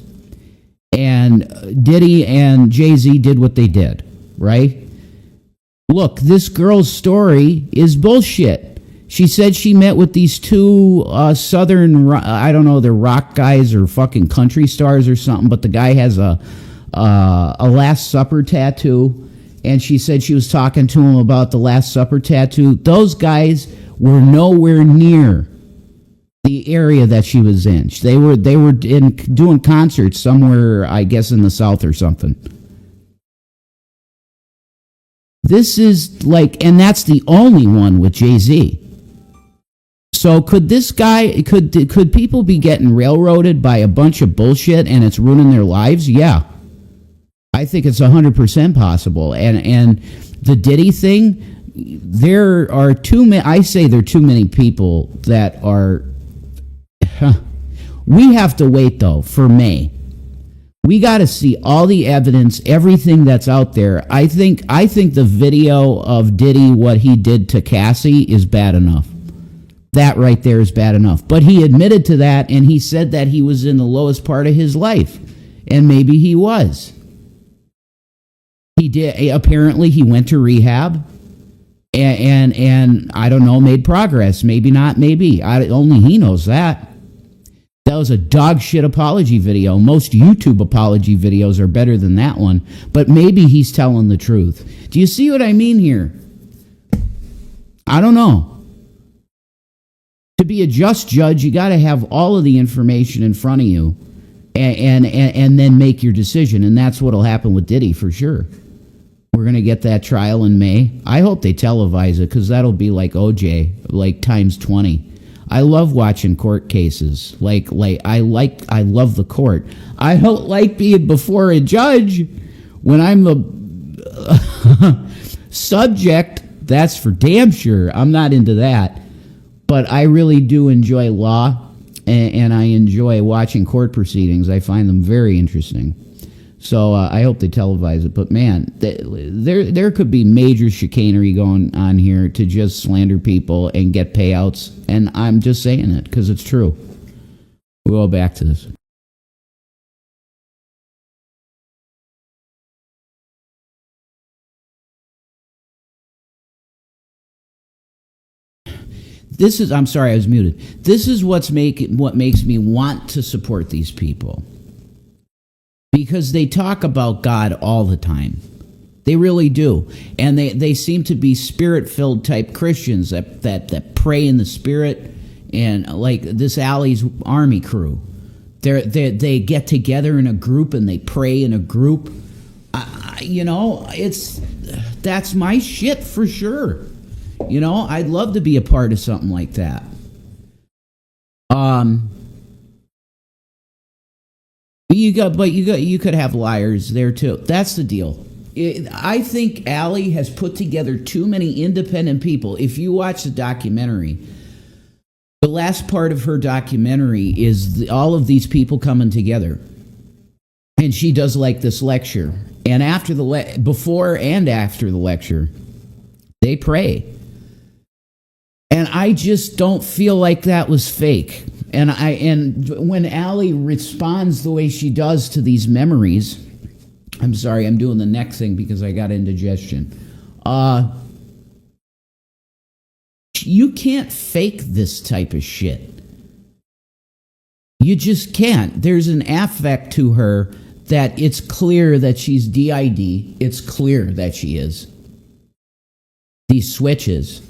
and Diddy and Jay-Z did what they did, right? Look, this girl's story is bullshit. She said she met with these two southern, I don't know, they're rock guys or fucking country stars or something, but the guy has a Last Supper tattoo, and she said she was talking to him about the Last Supper tattoo. Those guys were nowhere near the area that she was in. They were doing concerts somewhere, I guess, in the South or something. This is like, and that's the only one with Jay-Z. So could this guy, could people be getting railroaded by a bunch of bullshit and it's ruining their lives? Yeah. I think it's 100% possible. And the Diddy thing, there are too many, I say there are too many people that are, we have to wait though for May. We got to see all the evidence, everything that's out there. I think the video of Diddy, what he did to Cassie, is bad enough. That right there is bad enough. But he admitted to that, and he said that he was in the lowest part of his life. And maybe he was. He did. Apparently, he went to rehab. And I don't know, made progress. Maybe not, maybe. Only he knows that. That was a dog shit apology video. Most YouTube apology videos are better than that one. But maybe he's telling the truth. Do you see what I mean here? I don't know. To be a just judge, you got to have all of the information in front of you and then make your decision. And that's what will happen with Diddy for sure. We're going to get that trial in May. I hope they televise it because that'll be like OJ, like times 20. I love watching court cases. I love the court. I don't like being before a judge when I'm the subject. That's for damn sure. I'm not into that. But I really do enjoy law, and I enjoy watching court proceedings. I find them very interesting. So I hope they televise it. But man, there could be major chicanery going on here to just slander people and get payouts. And I'm just saying it because it's true. We'll go back to this. I'm sorry, I was muted. This is what makes me want to support these people. Because they talk about God all the time. They really do. And they seem to be spirit-filled type Christians that pray in the spirit. And like this Alley's army crew. They get together in a group and they pray in a group. That's my shit for sure. I'd love to be a part of something like that. You could have liars there too. That's the deal. I think Alley has put together too many independent people. If you watch the documentary, The last part of her documentary is all of these people coming together. And she does like this lecture. And after before and after the lecture, they pray. And I just don't feel like that was fake. And when Allie responds the way she does to these memories, I'm sorry, I'm doing the neck thing because I got indigestion. You can't fake this type of shit. You just can't. There's an affect to her that it's clear that she's DID. It's clear that she is. These switches.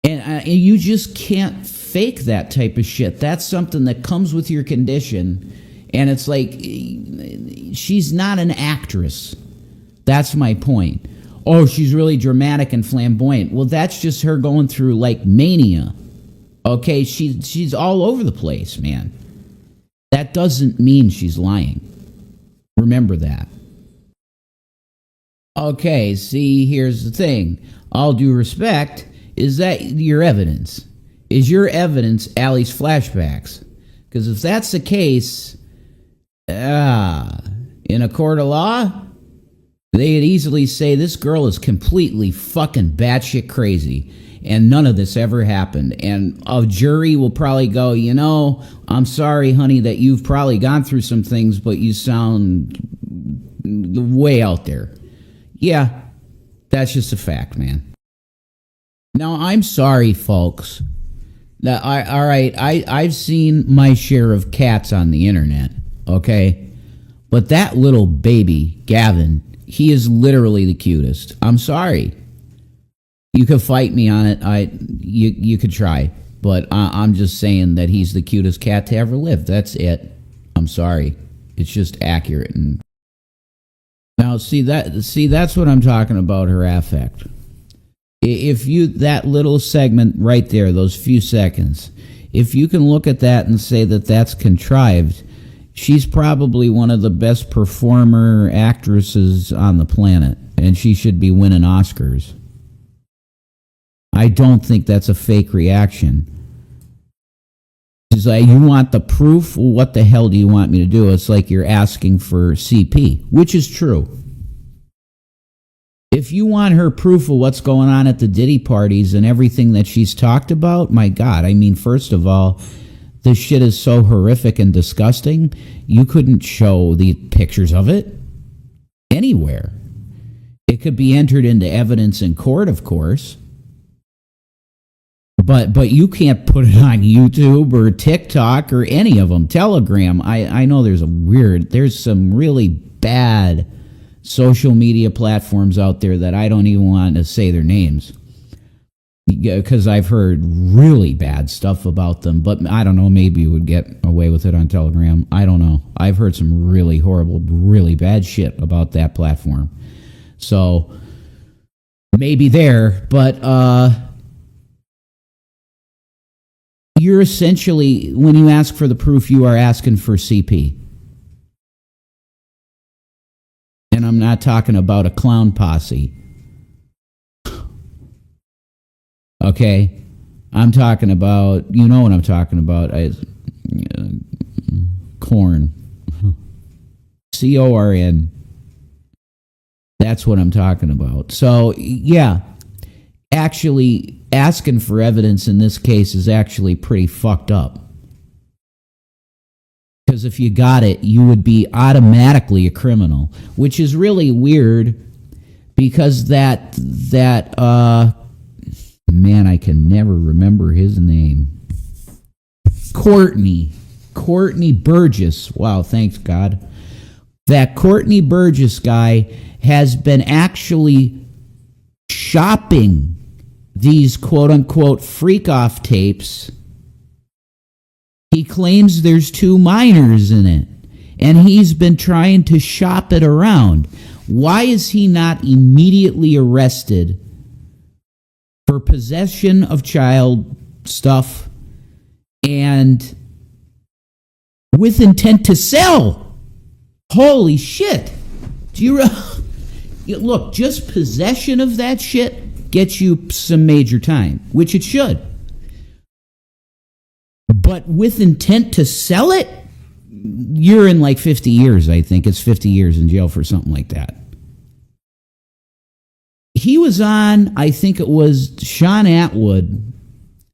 And you just can't fake that type of shit. That's something that comes with your condition. And it's like, she's not an actress. That's my point. Oh, she's really dramatic and flamboyant. Well, that's just her going through like mania. Okay, she's all over the place, man. That doesn't mean she's lying. Remember that. Okay, see, here's the thing. All due respect, is that your evidence? Is your evidence Allie's flashbacks? Because if that's the case, in a court of law, they'd easily say this girl is completely fucking batshit crazy and none of this ever happened. And a jury will probably go, I'm sorry, honey, that you've probably gone through some things, but you sound way out there. Yeah, that's just a fact, man. Now, I'm sorry, folks. Now, I've seen my share of cats on the internet, okay? But that little baby, Gavin, he is literally the cutest. I'm sorry. You could fight me on it. You could try. But I'm just saying that he's the cutest cat to ever live. That's it. I'm sorry. It's just accurate. And now, see, that's what I'm talking about, her affect. That little segment right there, those few seconds, if you can look at that and say that that's contrived, she's probably one of the best performer actresses on the planet, and she should be winning Oscars. I don't think that's a fake reaction. She's like, you want the proof? Well, what the hell do you want me to do? It's like you're asking for CP, which is true. If you want her proof of what's going on at the Diddy parties and everything that she's talked about, my God, I mean, first of all, this shit is so horrific and disgusting, you couldn't show the pictures of it anywhere. It could be entered into evidence in court, of course. But you can't put it on YouTube or TikTok or any of them. Telegram, I know there's some really bad social media platforms out there that I don't even want to say their names, because I've heard really bad stuff about them. But I don't know, maybe you would get away with it on Telegram. I don't know. I've heard some really horrible, really bad shit about that platform. So maybe there, but you're essentially, when you ask for the proof, you are asking for CP. And I'm not talking about a clown posse. Okay? I'm talking about, you know what I'm talking about. Corn. CORN. That's what I'm talking about. So, yeah. Actually, asking for evidence in this case is actually pretty fucked up. Because if you got it, you would be automatically a criminal, which is really weird, because that man, I can never remember his name. Courtney Burgess. Wow, thanks God. That Courtney Burgess guy has been actually shopping these quote-unquote freak-off tapes. He claims there's 2 minors in it, and he's been trying to shop it around. Why is he not immediately arrested for possession of child stuff and with intent to sell? Holy shit. Do you look, just possession of that shit gets you some major time, which it should. But with intent to sell it, you're in like 50 years, I think. It's 50 years in jail for something like that. He was on, I think it was Sean Atwood,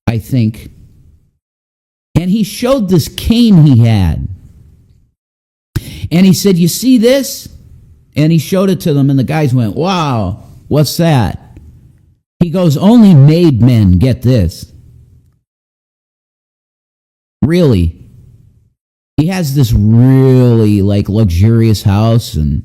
I think. And he showed this cane he had. And he said, you see this? And he showed it to them, and the guys went, wow, what's that? He goes, only made men get this. Really? He has this really, like, luxurious house, and...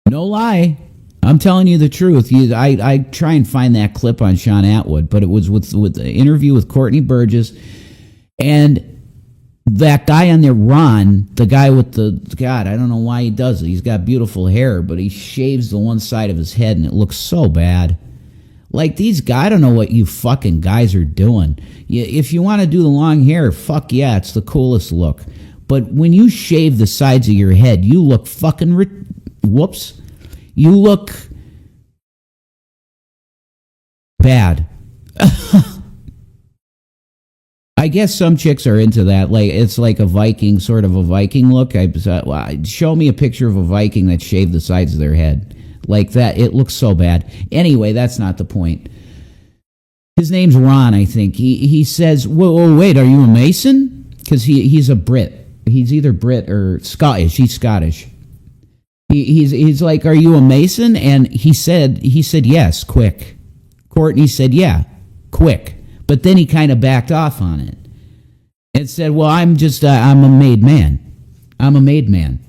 No lie. I'm telling you the truth. I try and find that clip on Sean Atwood, but it was with the interview with Courtney Burgess, and that guy on there, Ron, the guy with the, God, I don't know why he does it. He's got beautiful hair, but he shaves the one side of his head, and it looks so bad. Like, these guys, I don't know what you fucking guys are doing. If you want to do the long hair, fuck yeah, it's the coolest look. But when you shave the sides of your head, you look fucking, you look bad. I guess some chicks are into that. Like, it's like a Viking, sort of a Viking look. Show me a picture of a Viking that shaved the sides of their head. Like that. It looks so bad. Anyway, that's not the point. His name's Ron, I think. He says, whoa, wait, are you a Mason? Because he's a Brit. He's either Brit or Scottish. He's Scottish. He's like, are you a Mason? And he said yes, quick. Courtney said, yeah, quick. But then he kind of backed off on it and said, well, I'm a made man. I'm a made man.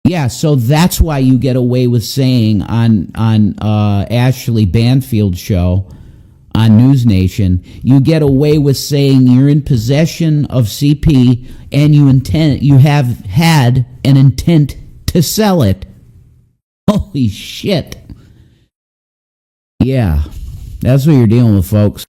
Yeah, so that's why you get away with saying on Ashley Banfield's show on News Nation, you get away with saying you're in possession of CP and you have had an intent to sell it. Holy shit. Yeah, that's what you're dealing with, folks.